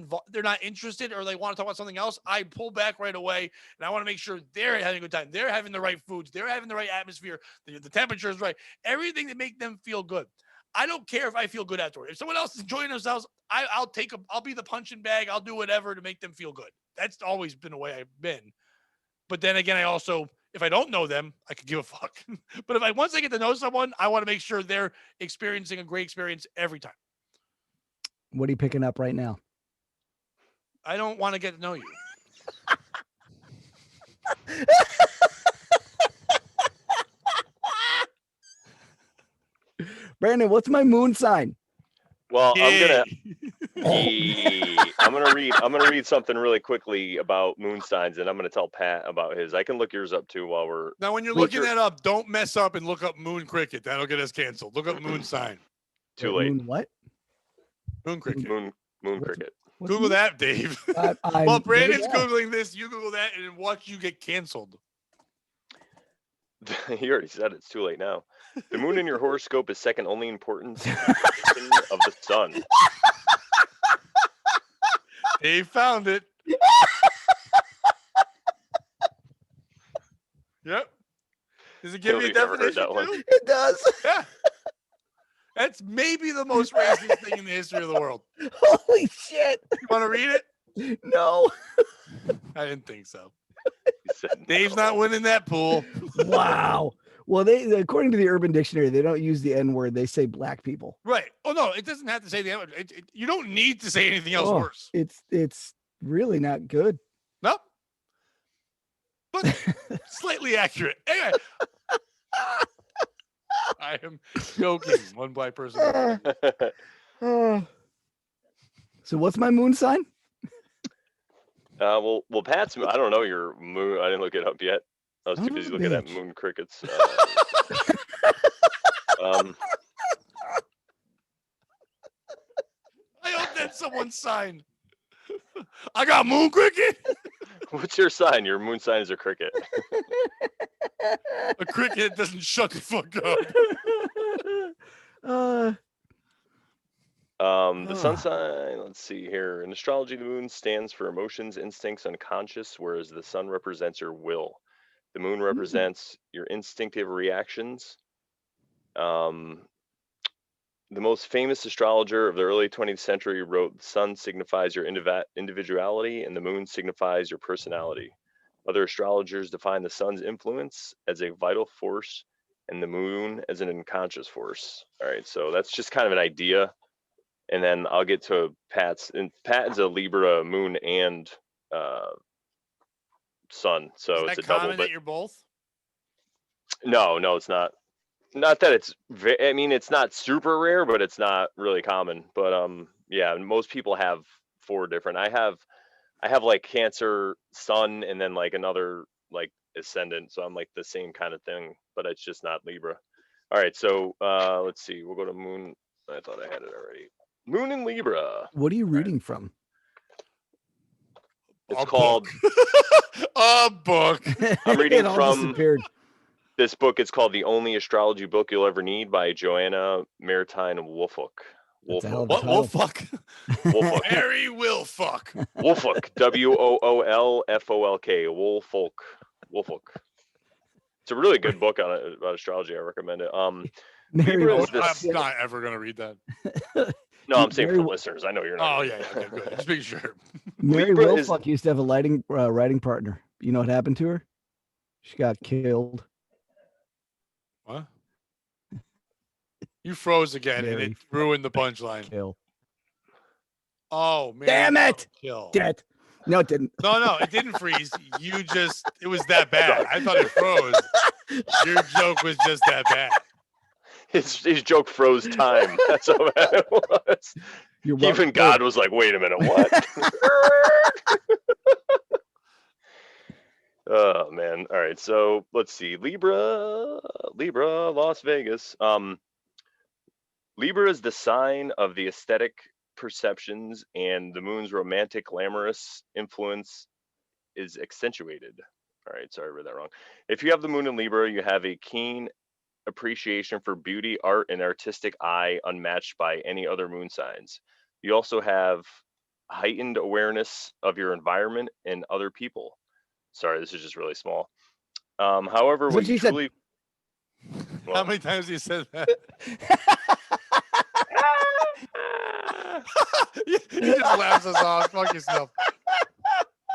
interested, or they want to talk about something else, I pull back right away. And I want to make sure they're having a good time. They're having the right foods. They're having the right atmosphere. The temperature is right. Everything to make them feel good. I don't care if I feel good afterward. If someone else is enjoying themselves, I'll be the punching bag. I'll do whatever to make them feel good. That's always been the way I've been. But then again, if I don't know them, I could give a fuck. But once I get to know someone, I want to make sure they're experiencing a great experience every time. What are you picking up right now? I don't want to get to know you. Brandon, what's my moon sign? Well, Yay. I'm gonna read something really quickly about moon signs, and I'm gonna tell Pat about his. I can look yours up too while we're. Now, when you're looking that up, don't mess up and look up moon cricket. That'll get us canceled. Look up moon sign. Too late. Moon what? Moon cricket. Moon cricket. Google moon? that, Dave. While Brandon's Googling this, you Google that and watch you get canceled. You already said it's too late now. The moon in your horoscope is second only in importance to the position of the sun. Dave found it. Yep. Does it give you a definition too? It does. Yeah. That's maybe the most racist thing in the history of the world. Holy shit. You want to read it? No. I didn't think so. He said Dave's no. not winning that pool. Wow. Well, they according to the Urban Dictionary, they don't use the N word. They say black people. Right. Oh, no, it doesn't have to say the N-word. You don't need to say anything else worse. It's really not good. Nope. But slightly accurate. Anyway. I am joking. One black person. So what's my moon sign? Well, Pat's. I don't know your moon. I didn't look it up yet. I was too busy looking at moon crickets. I hope that's someone's sign. I got moon cricket. What's your sign? Your moon sign is a cricket. A cricket doesn't shut the fuck up. The sun sign, let's see here. In astrology, the moon stands for emotions, instincts, unconscious, whereas the sun represents your will. The moon represents your instinctive reactions. The most famous astrologer of the early 20th century wrote, "The sun signifies your individuality and the moon signifies your personality." Other astrologers define the sun's influence as a vital force and the moon as an unconscious force. All right, so that's just kind of an idea. And then I'll get to Pat's. And Pat's a Libra moon and sun, so Is it's that a double. common But that you're both? no, it's not. Not that it's. I mean, it's not super rare, but it's not really common. But yeah, most people have 4 different. I have like Cancer, Sun, and then like another like ascendant. So I'm like the same kind of thing, but it's just not Libra. All right, so let's see. We'll go to Moon. I thought I had it already. Moon in Libra. What are you reading from? It's called A book. I'm reading It all from disappeared. this book. It's called The Only Astrology Book You'll Ever Need by Joanna Maritime Woolfolk. That's a hell of a What? title. Wolfuck? Woolfolk. Mary Wilfuck. Woolfolk. WOOLFOLK. Woolfolk. It's a really good book on about astrology. I recommend it. Mary Libra Oh, is this- I'm not ever going to read that. No, I'm saying for Mary- listeners. I know you're not. Oh, yeah. Okay, good. Just making sure. Mary Libra is- Wilfuck used to have a writing partner. You know what happened to her? She got killed. What? You froze again, and it ruined the punchline. Kill. Oh, man. Damn it! Kill. Dead. No, it didn't. No, it didn't freeze. It was that bad. I thought it froze. Your joke was just that bad. His joke froze time. That's how bad it was. You're Even welcome. God was like, "Wait a minute, what?" Oh man. All right. So let's see. Libra, Las Vegas. Libra is the sign of the aesthetic perceptions, and the moon's romantic, glamorous influence is accentuated. All right. Sorry, I read that wrong. If you have the moon in Libra, you have a keen appreciation for beauty, art, and artistic eye unmatched by any other moon signs. You also have heightened awareness of your environment and other people. Sorry, this is just really small. However, That's what what you she said. truly How many times have you said that? You just laughs us off. Fuck yourself.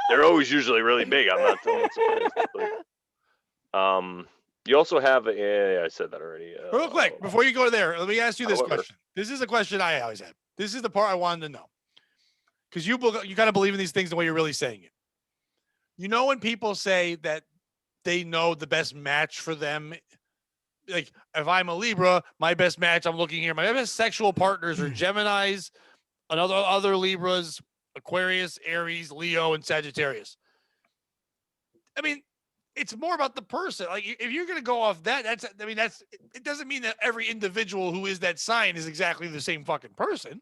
They're always usually really big. I'm not surprised. You also have yeah, I said that already. Real quick, before you go there, let me ask you this However. question. This is a question I always had. This is the part I wanted to know. Because you kind of believe in these things the way you're really saying it. You know when people say that they know the best match for them, like if I'm a Libra, my best match, I'm looking here, my best sexual partners are Geminis, other Libras, Aquarius, Aries, Leo, and Sagittarius. I mean, it's more about the person. Like if you're going to go off that, it doesn't mean that every individual who is that sign is exactly the same fucking person.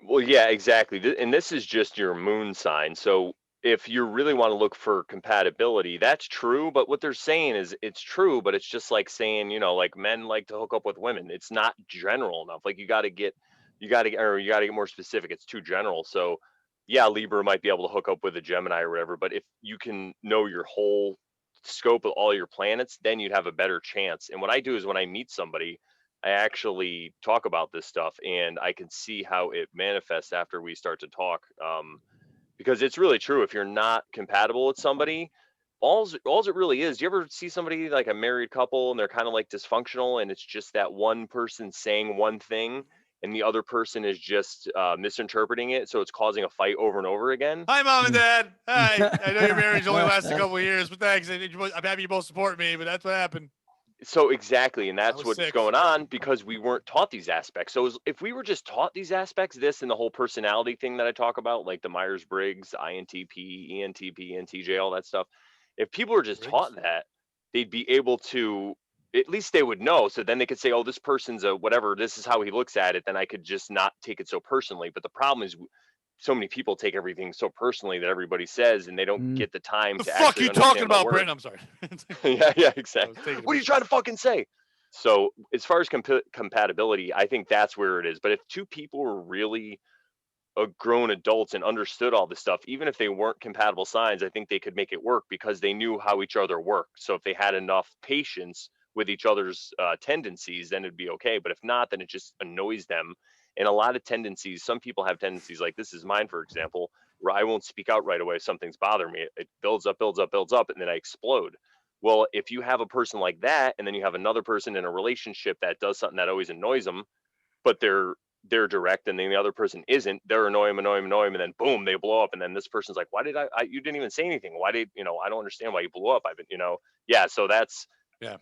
Well, yeah, exactly. And this is just your moon sign. So if you really want to look for compatibility, that's true. But what they're saying is it's true, but it's just like saying, like men like to hook up with women. It's not general enough. Like you got to get more specific. It's too general. So yeah, Libra might be able to hook up with a Gemini or whatever. But if you can know your whole scope of all your planets, then you'd have a better chance. And what I do is when I meet somebody, I actually talk about this stuff and I can see how it manifests after we start to talk. Because it's really true. If you're not compatible with somebody, all it really is, you ever see somebody like a married couple and they're kind of like dysfunctional and it's just that one person saying one thing and the other person is just misinterpreting it. So it's causing a fight over and over again. Hi, Mom and Dad. Hi. I know your marriage only lasts a couple of years, but thanks. I'm happy you both support me, but that's what happened. So exactly, and that's what's 6. going on because we weren't taught these aspects. So if we were just taught these aspects, this and the whole personality thing that I talk about, like the Myers-Briggs, INTP, ENTP, NTJ, all that stuff, if people were just taught that, they'd be able to, at least they would know. So then they could say, oh, this person's a whatever, this is how he looks at it. Then I could just not take it so personally. But the problem is so many people take everything so personally that everybody says, and they don't get the time to fuck actually you understand talking about, Brent? I'm sorry. yeah, exactly. What are you trying to fucking say? So as far as compatibility, I think that's where it is. But if two people were really grown adults and understood all this stuff, even if they weren't compatible signs, I think they could make it work because they knew how each other worked. So if they had enough patience with each other's tendencies, then it'd be okay. But if not, then it just annoys them. And a lot of tendencies, some people have tendencies like this is mine, for example, where I won't speak out right away if something's bothering me. It builds up, and then I explode. Well, if you have a person like that, and then you have another person in a relationship that does something that always annoys them, but they're direct, and then the other person isn't, they're annoy them, and then boom, they blow up. And then this person's like, why did I you didn't even say anything? Why did, I don't understand why you blew up. I've been, yeah. So that's, yeah.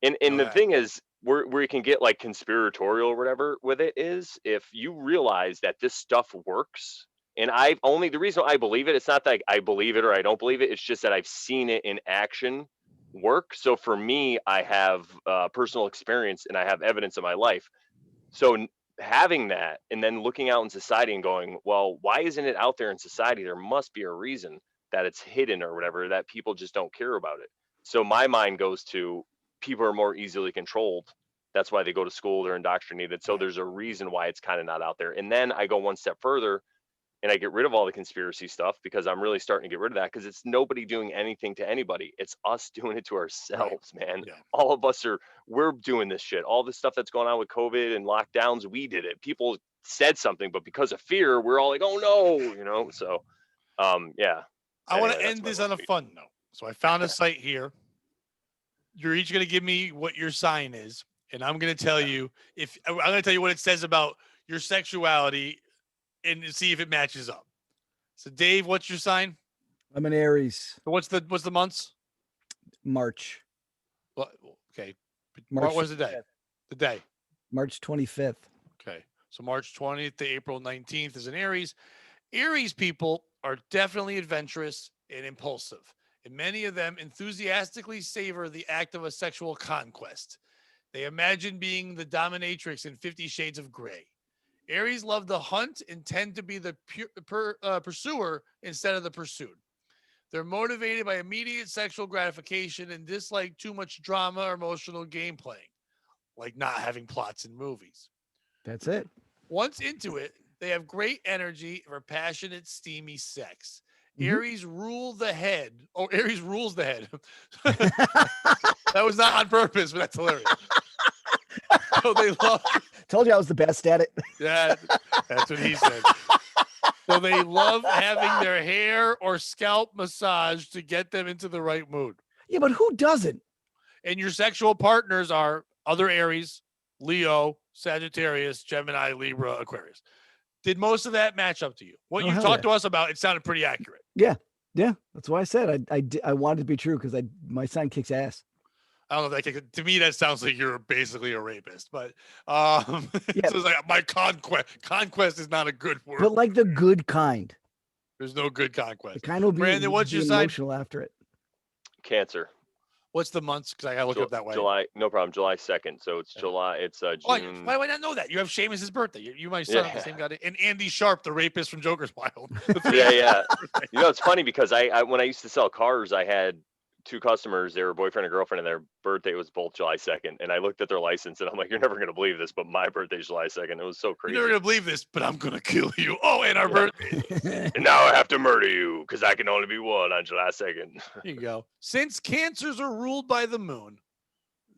And the thing is, where you can get like conspiratorial or whatever with it is if you realize that this stuff works. And the reason I believe it, it's not that I believe it or I don't believe it. It's just that I've seen it in action work. So for me, I have personal experience and I have evidence in my life. So having that and then looking out in society and going, well, why isn't it out there in society? There must be a reason that it's hidden or whatever, that people just don't care about it. So my mind goes to people are more easily controlled. That's why they go to school, they're indoctrinated. So there's a reason why it's kind of not out there. And then I go one step further and I get rid of all the conspiracy stuff because I'm really starting to get rid of that because it's nobody doing anything to anybody. It's us doing it to ourselves, man. Yeah. All of us we're doing this shit. All this stuff that's going on with COVID and lockdowns, we did it. People said something, but because of fear, we're all like, oh no, so yeah. I want to end this on a fun note. So I found a site here. You're each going to give me what your sign is, and I'm going to tell you what it says about your sexuality and see if it matches up. So Dave, what's your sign? I'm an Aries. So what's the months? March. Well, okay. March, what was the day? The day. March 25th. Okay. So March 20th to April 19th is an Aries. Aries people are definitely adventurous and impulsive, and many of them enthusiastically savor the act of a sexual conquest. They imagine being the dominatrix in 50 Shades of Grey. Aries love to hunt and tend to be the pursuer instead of the pursued. They're motivated by immediate sexual gratification and dislike too much drama or emotional game playing, like not having plots in movies. That's it. Once into it, they have great energy for passionate, steamy sex. Aries rule the head. Oh, Aries rules the head. That was not on purpose, but that's hilarious. So Told you I was the best at it. Yeah, that's what he said. So they love having their hair or scalp massaged to get them into the right mood. Yeah, but who doesn't? And your sexual partners are other Aries, Leo, Sagittarius, Gemini, Libra, Aquarius. Did most of that match up to you? What you talked to us about, it sounded pretty accurate. Yeah. That's why I said I wanted to be true because my sign kicks ass. I don't know if that to me that sounds like you're basically a rapist, but yeah. So it's like my conquest is not a good word. But like the good kind. There's no good conquest. The kind will be Brandon, what's your sign? Emotional after it. Cancer. What's the months? Because I gotta look up that way. July, no problem. July 2nd. So it's July. It's June. Why do I not know that? You have Seamus's birthday. You might son the same guy. And Andy Sharp, the rapist from Joker's Wild. Yeah. You know, it's funny because I when I used to sell cars, I had 2 customers. They were boyfriend and girlfriend, and their birthday was both July 2nd. And I looked at their license, and I'm like, "You're never gonna believe this, but my birthday's July 2nd." It was so crazy. You're never gonna believe this, but I'm gonna kill you. Oh, and our birthday. And now I have to murder you because I can only be one on July 2nd. Here you go. Since Cancers are ruled by the moon,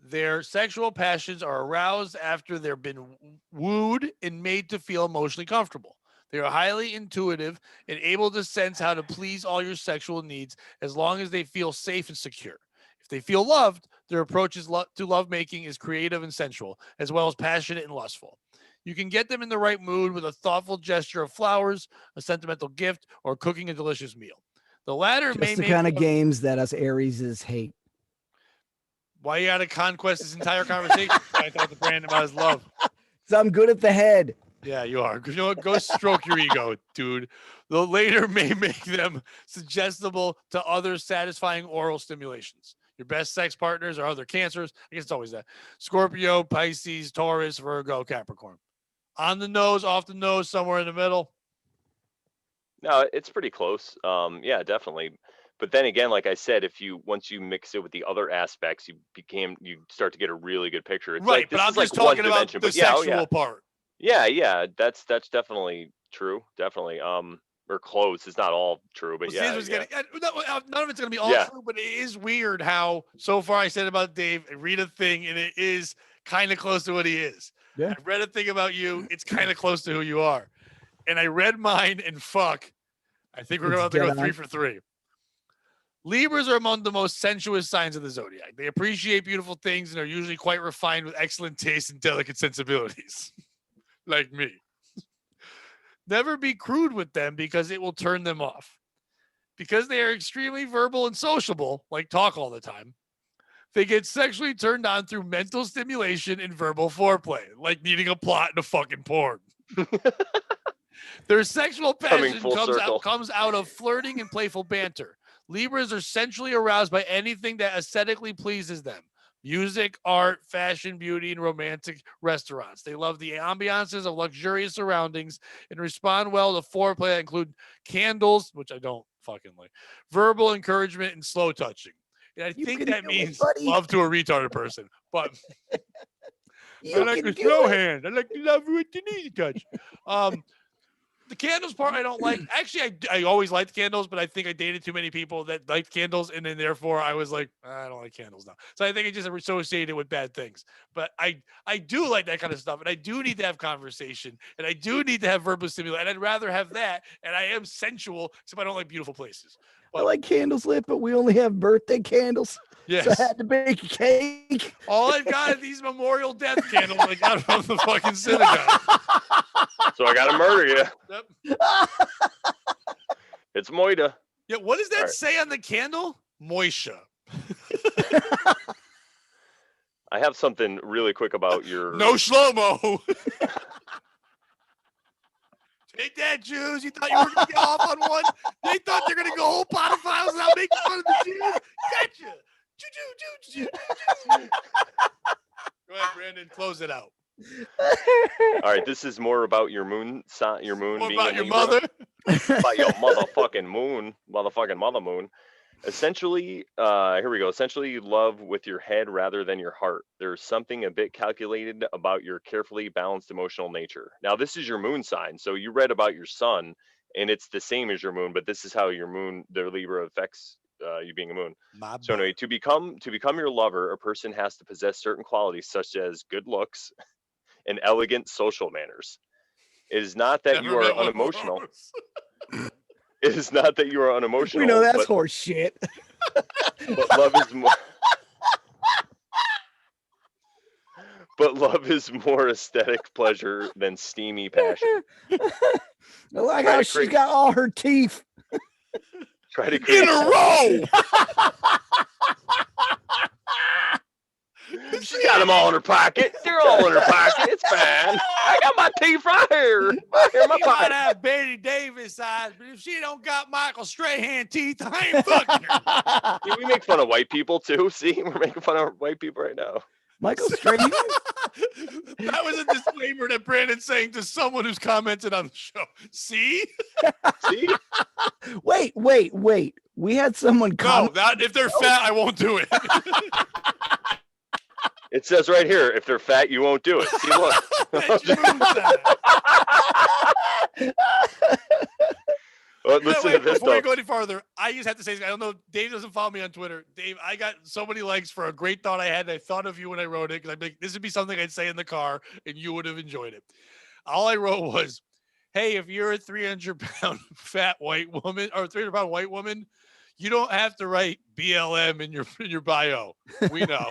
their sexual passions are aroused after they've been wooed and made to feel emotionally comfortable. They are highly intuitive and able to sense how to please all your sexual needs as long as they feel safe and secure. If they feel loved, their approach to lovemaking is creative and sensual, as well as passionate and lustful. You can get them in the right mood with a thoughtful gesture of flowers, a sentimental gift, or cooking a delicious meal. The latter Just may the make kind of games that us Arieses hate. Why you got to conquest this entire conversation? I talked to Brandon about his love. Because I'm good at the head. Yeah, you are. You know what? Go stroke your ego, dude. The later may make them suggestible to other satisfying oral stimulations. Your best sex partners are other Cancers. I guess it's always that. Scorpio, Pisces, Taurus, Virgo, Capricorn. On the nose, off the nose, somewhere in the middle. No, it's pretty close. Yeah, definitely. But then again, like I said, once you mix it with the other aspects, you start to get a really good picture. It's right, like, this but I'm is like just talking one about dimension, the but yeah, sexual part. Yeah, that's definitely true. Definitely. Or close. It's not all true, but Well, none of it's gonna be all true, but it is weird how so far I said about Dave. I read a thing and it is kind of close to what he is. Yeah. I read a thing about you. It's kind of close to who you are. And I read mine and fuck. I think we're about to go 3 for 3. Libras are among the most sensuous signs of the zodiac. They appreciate beautiful things and are usually quite refined with excellent taste and delicate sensibilities. Like me. Never be crude with them because it will turn them off. Because they are extremely verbal and sociable, like talk all the time, they get sexually turned on through mental stimulation and verbal foreplay, like needing a plot in a fucking porn. Their sexual passion comes out of flirting and playful banter. Libras are sensually aroused by anything that aesthetically pleases them. Music, art, fashion, beauty, and romantic restaurants. They love the ambiances of luxurious surroundings and respond well to foreplay that include candles, which I don't fucking like, verbal encouragement, and slow touching. And I think that means love to a retarded person. But I like a slow hand. I like to love with the knee touch. The candles part I don't like. Actually, I always liked candles, but I think I dated too many people that liked candles, and then therefore I was like, I don't like candles now. So I think I just associated with bad things. But I do like that kind of stuff, and I do need to have conversation, and I do need to have verbal stimulation, and I'd rather have that, and I am sensual, except I don't like beautiful places. But I like candles lit, but we only have birthday candles. Yes. So I had to bake a cake. All I've got are these memorial death candles I got from the fucking synagogue. So I gotta murder you. Yep. It's Moida. Yeah, what does that say on the candle? Moisha. I have something really quick about your no slow-mo. Take that, Jews. You thought you were gonna get off on one? They thought they're gonna go whole Podophiles without making fun of the Jews. Gotcha. Go ahead, Brandon. Close it out. All right, this is more about your moon sign, your moon More being about a your Libra. mother. About your motherfucking moon, motherfucking mother moon. Essentially, here we go. Essentially, you love with your head rather than your heart. There's something a bit calculated about your carefully balanced emotional nature. Now, this is your moon sign. So you read about your sun, and it's the same as your moon, but this is how your moon, the Libra, affects you being a moon. So anyway, to become your lover, a person has to possess certain qualities such as good looks and elegant social manners. It is not that you Never are met one of unemotional. those. It is not that you are unemotional. We know that's but, horse shit. but love is more. But love is more aesthetic pleasure than steamy passion. I like Try how to she's create- got all her teeth. Try to create In a row. She's got them all in her pocket. They're all in her pocket. It's fine. I got my teeth right here. Right here in my She might pocket. have Betty Davis eyes, but if she don't got Michael Strahan teeth, I ain't fucking her. See, we make fun of white people too. See, we're making fun of white people right now. Michael Strahan. That was a disclaimer that Brandon's saying to someone who's commented on the show. See? See? Wait. We had someone No, comment. that if they're fat, I won't do it. It says right here, if they're fat, you won't do it. See, look. That you moved that. Well, listen to this, Before you though. go any farther, I just have to say, I don't know, Dave doesn't follow me on Twitter. Dave, I got so many likes for a great thought I had. And I thought of you when I wrote it because I'm like, this would be something I'd say in the car and you would have enjoyed it. All I wrote was, hey, if you're a 300-pound fat white woman or 300-pound white woman, you don't have to write BLM in your bio. We know.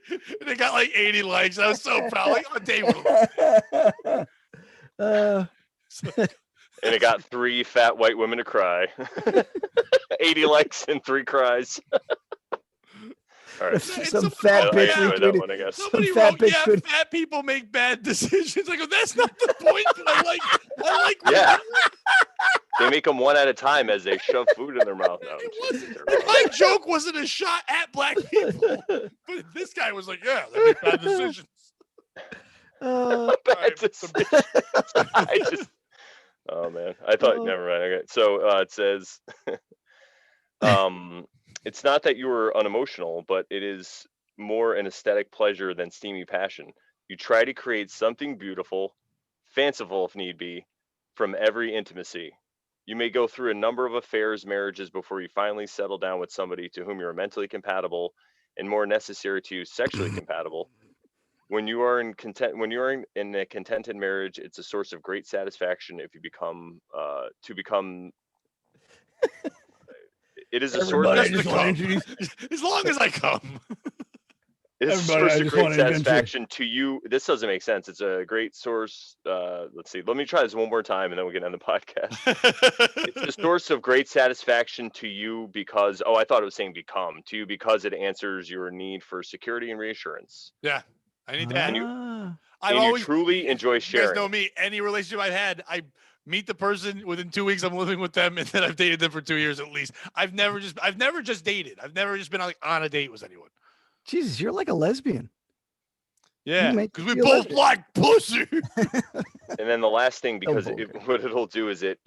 And it got like 80 likes. I was so proud. Like, oh, Dave. And it got 3 fat white women to cry. 80 likes and 3 cries. All right. Some It's fat I bitch enjoyed that retweeted. one, I guess. Somebody Some fat wrote, bitch yeah, could- fat people make bad decisions. I go, that's not the point. But I like. Yeah. They make them one at a time as they shove food in their mouth. No, It Jesus, wasn't. they're wrong. My joke wasn't a shot at black people. But this guy was like, yeah, they make bad decisions. Uh, Bad Alright, decisions. I just, oh man, I thought, never mind. Okay. So it says, it's not that you are unemotional, but it is more an aesthetic pleasure than steamy passion. You try to create something beautiful, fanciful if need be, from every intimacy. You may go through a number of affairs, marriages before you finally settle down with somebody to whom you are mentally compatible and more necessary to you sexually compatible. When you are in a contented marriage, it's a source of great satisfaction if you become it is a source Everybody, I Just just to want to come. introduce. As long as I come. it is a Everybody, source I of just great wanna invent you. satisfaction to you. This doesn't make sense. It's a great source. Let's see. Let me try this one more time and then we can end the podcast. It's a source of great satisfaction to you because I thought it was saying become to you because it answers your need for security and reassurance. Yeah, I need that. Ah. I've And you always truly enjoy You guys sharing. know me. Any relationship I've had, I meet the person within 2 weeks. I'm living with them, and then I've dated them for 2 years at least. I've never just dated. I've never just been like on a date with anyone. Jesus, you're like a lesbian. Yeah, make because me we feel both lesbian. like pussy. And then the last thing, because vulgar. what it'll do is it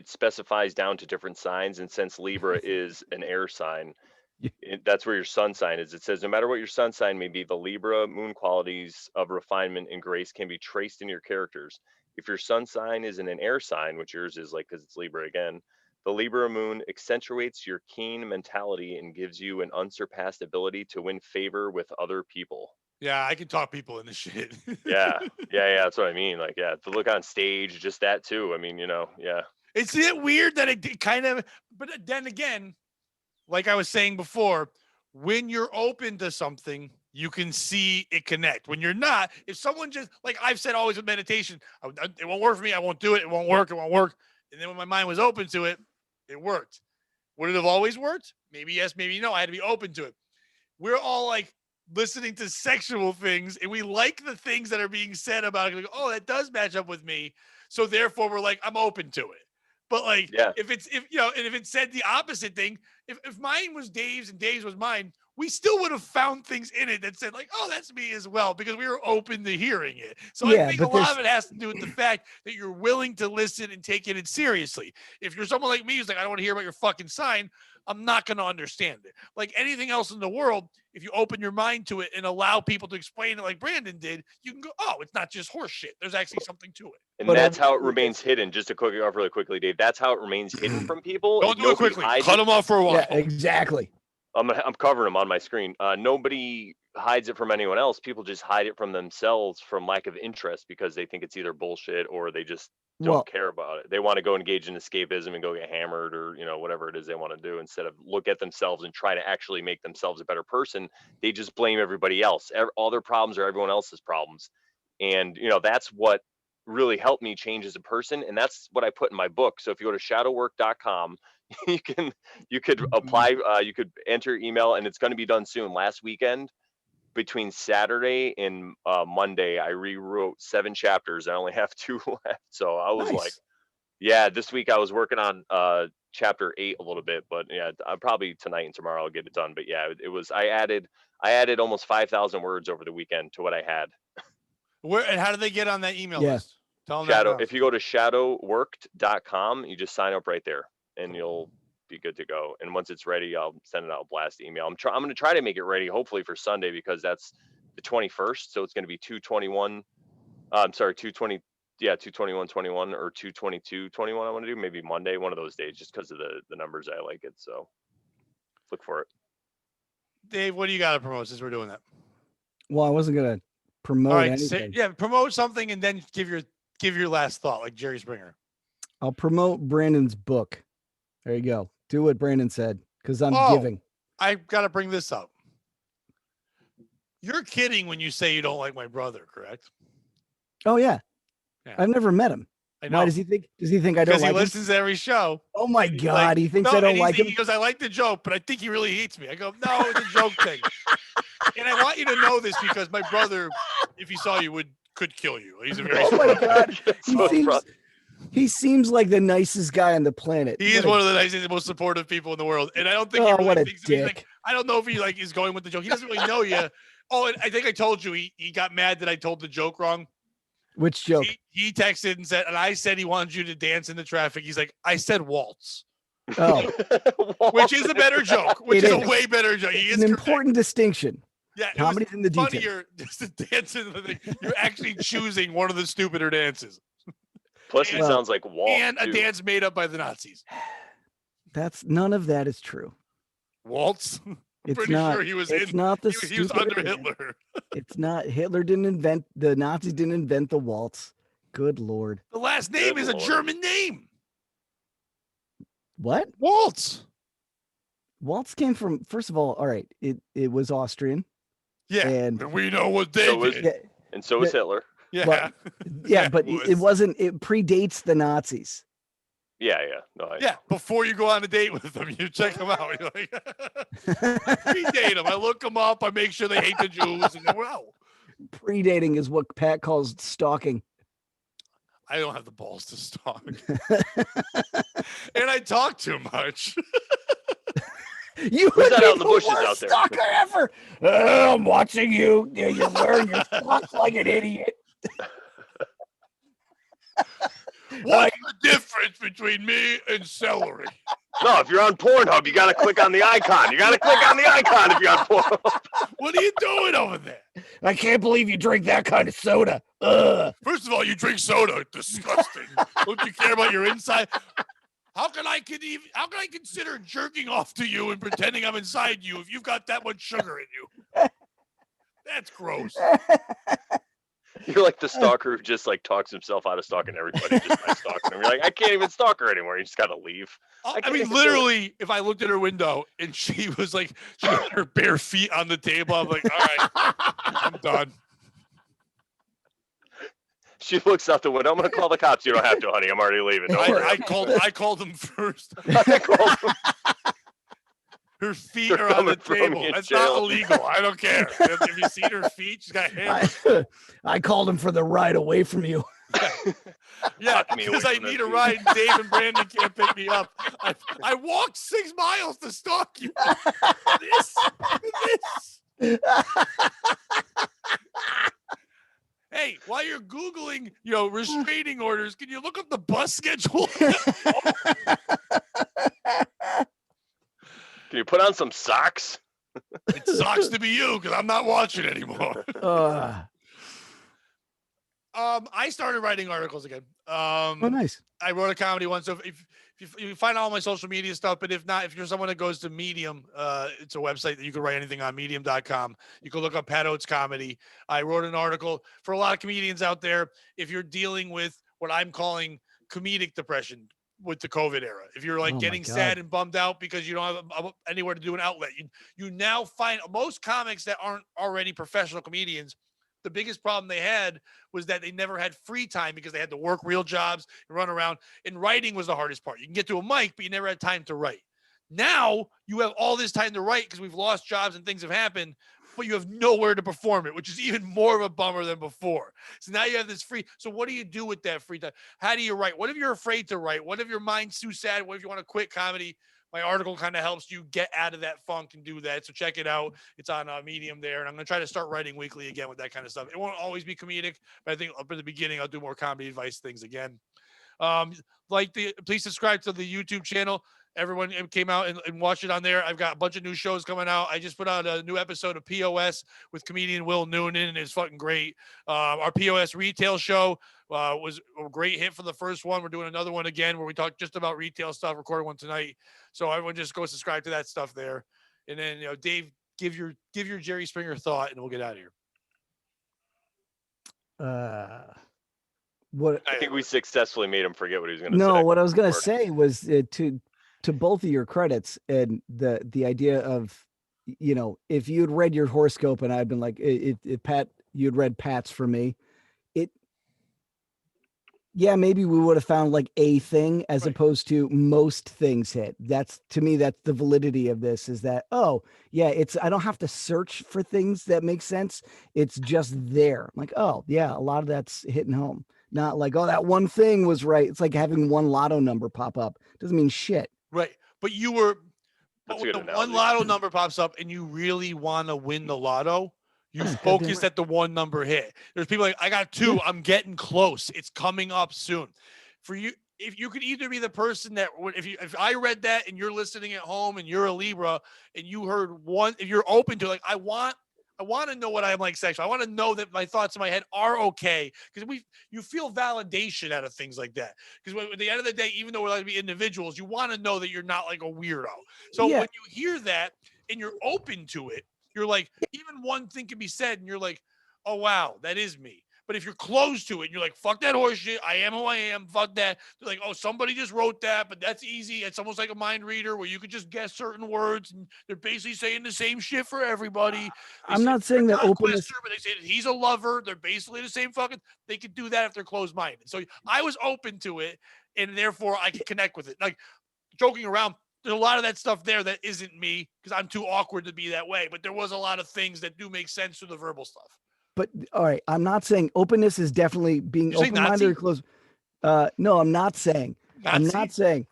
specifies down to different signs, and since Libra is an air sign, Yeah. that's where your sun sign is. It says no matter what your sun sign may be, the Libra moon qualities of refinement and grace can be traced in your characters. If your sun sign is in an air sign, which yours is like because it's Libra again, the Libra moon accentuates your keen mentality and gives you an unsurpassed ability to win favor with other people. Yeah, I can talk people into shit. Yeah, that's what I mean. Like, yeah, to look on stage, just that too. I mean, yeah. It's weird that it kind of, but then again, like I was saying before, when you're open to something, you can see it connect. When you're not, if someone just, like I've said always with meditation, it won't work for me. I won't do it. It won't work. And then when my mind was open to it, it worked. Would it have always worked? Maybe yes, maybe no. I had to be open to it. We're all like listening to sexual things and we like the things that are being said about it. Like, oh, that does match up with me. So therefore we're like, I'm open to it. But like, Yeah. if it said the opposite thing, if mine was Dave's and Dave's was mine, we still would have found things in it that said like, oh, that's me as well, because we were open to hearing it. So Yeah, I think a but lot of it has to do with the fact that you're willing to listen and take it seriously. If you're someone like me who's like, I don't want to hear about your fucking sign, I'm not going to understand it. Like anything else in the world, if you open your mind to it and allow people to explain it like Brandon did, you can go, oh, it's not just horse shit. There's actually something to it. And But that's how it remains hidden. Just to quick it off really quickly, Dave. That's how it remains hidden from people. Don't do it Nobody quickly. hides Cut it. them off for a while. Yeah, exactly. I'm covering them on my screen. Nobody hides it from anyone else. People just hide it from themselves from lack of interest because they think it's either bullshit or they just don't Well, care about it. They want to go engage in escapism and go get hammered or whatever it is they want to do instead of look at themselves and try to actually make themselves a better person. They just blame everybody else. All their problems are everyone else's problems, and that's what really helped me change as a person, and that's what I put in my book. So if you go to shadowwork.com, you could apply, you could enter your email, and it's going to be done soon. Last weekend, between Saturday and Monday, I rewrote 7 chapters. I only have 2 left. So I was like, nice. yeah, this week I was working on chapter 8 a little bit, but yeah, I probably tonight and tomorrow I'll get it done. But yeah, it was I added almost 5,000 words over the weekend to what I had. Where and how do they get on that email Yeah. list? Tell them that now. If you go to shadowworked.com, you just sign up right there and you'll be good to go. And once it's ready, I'll send it out blast email. I'm going to try to make it ready hopefully for Sunday because that's the 21st. So it's going to be 221. I'm sorry, 220. Yeah, 221.21 or 222.21. I want to do maybe Monday, one of those days, just because of the numbers. I like it. So look for it. Dave, what do you got to promote since we're doing that? Well, I wasn't gonna promote All right, anything. promote something and then give your last thought, like Jerry Springer. I'll promote Brandon's book. There you go. Do what Brandon said, because I'm giving. I got to bring this up. You're kidding when you say you don't like my brother, correct? Oh yeah. Yeah. I've never met him. I know. Why does he think? Does he think I don't Because he like him? listens to every show. Oh my And he's God, like, he thinks no, I don't and like him. He goes, I like the joke, but I think he really hates me. I go, no, it's a joke thing. And I want you to know this because my brother, if he saw you, could kill you. He's a very Oh my God. So He seems like the nicest guy on the planet. He is one of the nicest, most supportive people in the world, and I don't think he what really a thinks. He's dick. like, I don't know if he is going with the joke. He doesn't really know you. Oh, and I think I told you he got mad that I told the joke wrong. Which joke? He texted and said, and I said he wanted you to dance in the traffic. He's like, I said waltz. Oh, which is a better joke. Which is a way better joke. He is an important distinction. Yeah, comedy's in the details. Funnier just to dance in the thing. You're actually choosing one of the stupider dances. Plus, it sounds like waltz and a dance made up by the Nazis. None of that is true. Waltz. It's pretty not. sure he was it's in. not the. He was under Hitler. It's not. Hitler didn't invent the Nazis. Didn't invent the waltz. Good Lord. The last name is a German name. What? Waltz. Waltz came from. First of all right. It was Austrian. Yeah, and we know what they did. And so was Hitler. Yeah. But, but it wasn't. It predates the Nazis. Yeah. No, before you go on a date with them, you check them out. You're like, predate them. I look them up. I make sure they hate the Jews. And wow. Predating is what Pat calls stalking. I don't have the balls to stalk. And I talk too much. You Who's that out in the bushes out there? Stalker ever. I'm watching you. You're wearing your socks like an idiot. What's the difference between me and celery? No, if you're on Pornhub, you got to click on the icon. You got to click on the icon if you're on Pornhub. What are you doing over there? I can't believe you drink that kind of soda. Ugh. First of all, you drink soda. Disgusting. Don't you care about your inside? How can I consider jerking off to you and pretending I'm inside you if you've got that much sugar in you? That's gross. You're like the stalker who just like talks himself out of stalking everybody just by stalking them. You're like, I can't even stalk her anymore. You just got to leave. I mean, literally, if I looked at her window and she was like, she had her bare feet on the table, I'm like, all right, I'm done. She looks out the window. I'm going to call the cops. You don't have to, honey. I'm already leaving. I called them first. I called them. Her feet are on the table. That's not illegal. I don't care. If you see her feet, she's got hair. I called him for the ride away from you. Yeah, because I need a ride. Dave and Brandon can't pick me up. I walked 6 miles to stalk you. This. Hey, while you're Googling, restraining orders, can you look up the bus schedule? Can you put on some socks? It sucks to be you because I'm not watching anymore. I I started writing articles again. nice. I wrote a comedy once. So if you find all my social media stuff, but if not, if you're someone that goes to Medium, it's a website that you can write anything on, medium.com. You can look up Pat Oates comedy. I wrote an article for a lot of comedians out there. If you're dealing with what I'm calling comedic depression with the COVID era, if you're like Oh my getting God. sad and bummed out because you don't have anywhere to do an outlet, you now find most comics that aren't already professional comedians. The biggest problem they had was that they never had free time because they had to work real jobs and run around. And writing was the hardest part. You can get to a mic, but you never had time to write. Now you have all this time to write because we've lost jobs and things have happened, but you have nowhere to perform it, which is even more of a bummer than before. So now you have this free. So what do you do with that free time? How do you write? What if you're afraid to write? What if your mind's too sad? What if you want to quit comedy? My article kind of helps you get out of that funk and do that. So check it out. It's on Medium there. And I'm going to try to start writing weekly again with that kind of stuff. It won't always be comedic, but I think up at the beginning, I'll do more comedy advice things again. Please subscribe to the YouTube channel. Everyone came out and watched it on there. I've got a bunch of new shows coming out. I just put out a new episode of POS with comedian Will Noonan, and it's fucking great. Our POS retail show was a great hit for the first one. We're doing another one again where we talk just about retail stuff, recording one tonight. So everyone just go subscribe to that stuff there. And then, Dave, give your Jerry Springer thought and we'll get out of here. What I think we successfully made him forget what he was going to say. No, what I was going to say was to both of your credits and the idea of, if you had read your horoscope and I'd been like, Pat, you'd read Pat's for me. Maybe we would have found like a thing as opposed to most things hit. That's, to me, that's the validity of this is that, I don't have to search for things that make sense. It's just there. I'm like, a lot of that's hitting home. Not like, that one thing was right. It's like having one lotto number pop up. Doesn't mean shit. Right. But when the one lotto number pops up and you really want to win the lotto, you focus that the one number hit. There's people like, I got two. I'm getting close. It's coming up soon. For you, if you could either be the person that if I read that and you're listening at home and you're a Libra and you heard one, if you're open to I want to know what I'm like sexually. I want to know that my thoughts in my head are okay because you feel validation out of things like that. Because at the end of the day, even though we're allowed to be individuals, you want to know that you're not like a weirdo. So when you hear that and you're open to it, you're like, even one thing can be said and you're like, oh, wow, that is me. But if you're close to it, you're like, fuck that horse shit. I am who I am. Fuck that. They're like, oh, somebody just wrote that, but that's easy. It's almost like a mind reader where you could just guess certain words and they're basically saying the same shit for everybody. I'm not saying that openness, but they say that he's a lover. They're basically the same fucking. They could do that if they're closed-minded. So I was open to it, and therefore I could connect with it. Like joking around. There's a lot of that stuff there that isn't me because I'm too awkward to be that way. But there was a lot of things that do make sense through the verbal stuff. But all right, I'm not saying openness is definitely being open-minded or closed. No, I'm not saying. I'm not saying.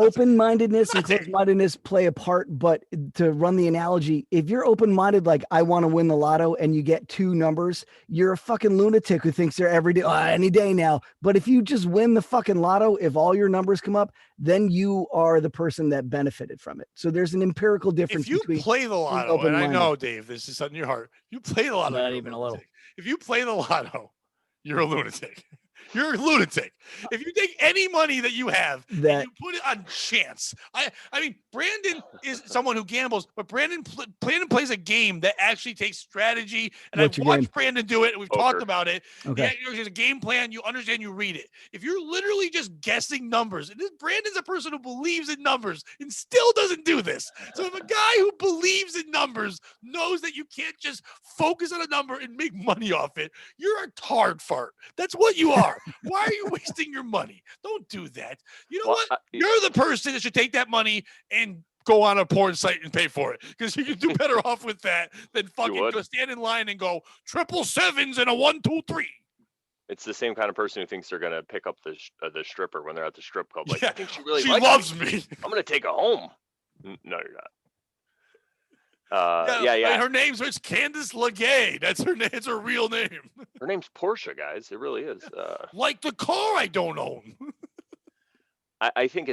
Open-mindedness and closed-mindedness play a part, but to run the analogy, if you're open-minded, like I want to win the lotto and you get two numbers, you're a fucking lunatic who thinks they're every day, any day now. But if you just win the fucking lotto, if all your numbers come up, then you are the person that benefited from it. So there's an empirical difference. If you play the lotto, and I know, Dave, this is something in your heart. You play the lotto. Not even a little. If you play the lotto, you're a lunatic. You're a lunatic. If you take any money that you have and you put it on chance, I mean, Brandon is someone who gambles, but Brandon plays a game that actually takes strategy. And I've watched Brandon do it, and we've talked about it. Okay. There's a game plan. You understand. You read it. If you're literally just guessing numbers, and Brandon's a person who believes in numbers and still doesn't do this. So if a guy who believes in numbers knows that you can't just focus on a number and make money off it, you're a tard fart. That's what you are. Why are you wasting your money? Don't do that. You know what? You're the person that should take that money and go on a porn site and pay for it because you can do better off with that than fucking go stand in line and go 777s and a 1, 2, 3. It's the same kind of person who thinks they're gonna pick up the stripper when they're at the strip club. Like, I think she loves me. I'm gonna take her home. No, you're not. Her name's Candice LeGay. That's her name. It's her real name. Her name's Portia, guys. It really is. Like the car I don't own. I think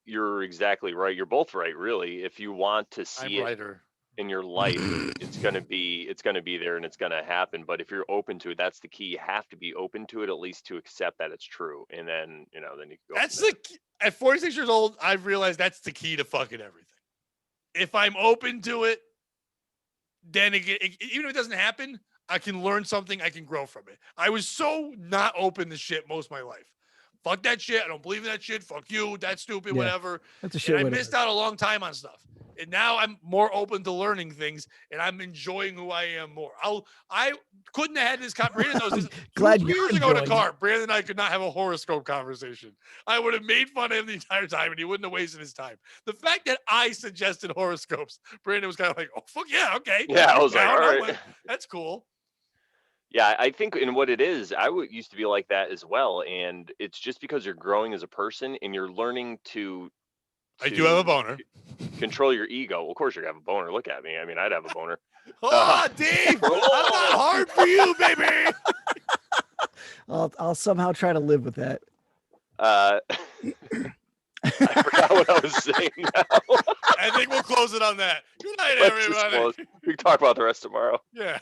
you're exactly right. You're both right, really. If you want to see I'm righter. in your life, it's gonna be there and it's gonna happen. But if you're open to it, that's the key. You have to be open to it at least to accept that it's true, and then then you can go. That's the key. At 46 years old, I've realized that's the key to fucking everything. If I'm open to it, then even if it doesn't happen, I can learn something. I can grow from it. I was so not open to shit most of my life. Fuck that shit. I don't believe in that shit. Fuck you. That's stupid. Yeah, whatever. That's a shit. And I missed out a long time on stuff. And now I'm more open to learning things, and I'm enjoying who I am more. I couldn't have had this conversation. Brandon knows this. Glad 2 you're years ago in a enjoying car, Brandon and I could not have a horoscope conversation. I would have made fun of him the entire time, and he wouldn't have wasted his time. The fact that I suggested horoscopes, Brandon was kind of like, "Oh fuck yeah, okay, Yeah, I was like, all I'm right. with- that's cool." Yeah, I think in what it is, used to be like that as well, and it's just because you're growing as a person and you're learning to I do have a boner. control your ego. Well, of course, you're gonna have a boner. Look at me. I mean, I'd have a boner. Oh, Dave, I'm not hard for you, baby. I'll somehow try to live with that. I forgot what I was saying now. I think we'll close it on that. Good night, Let's just everybody. close. We can talk about the rest tomorrow. Yeah.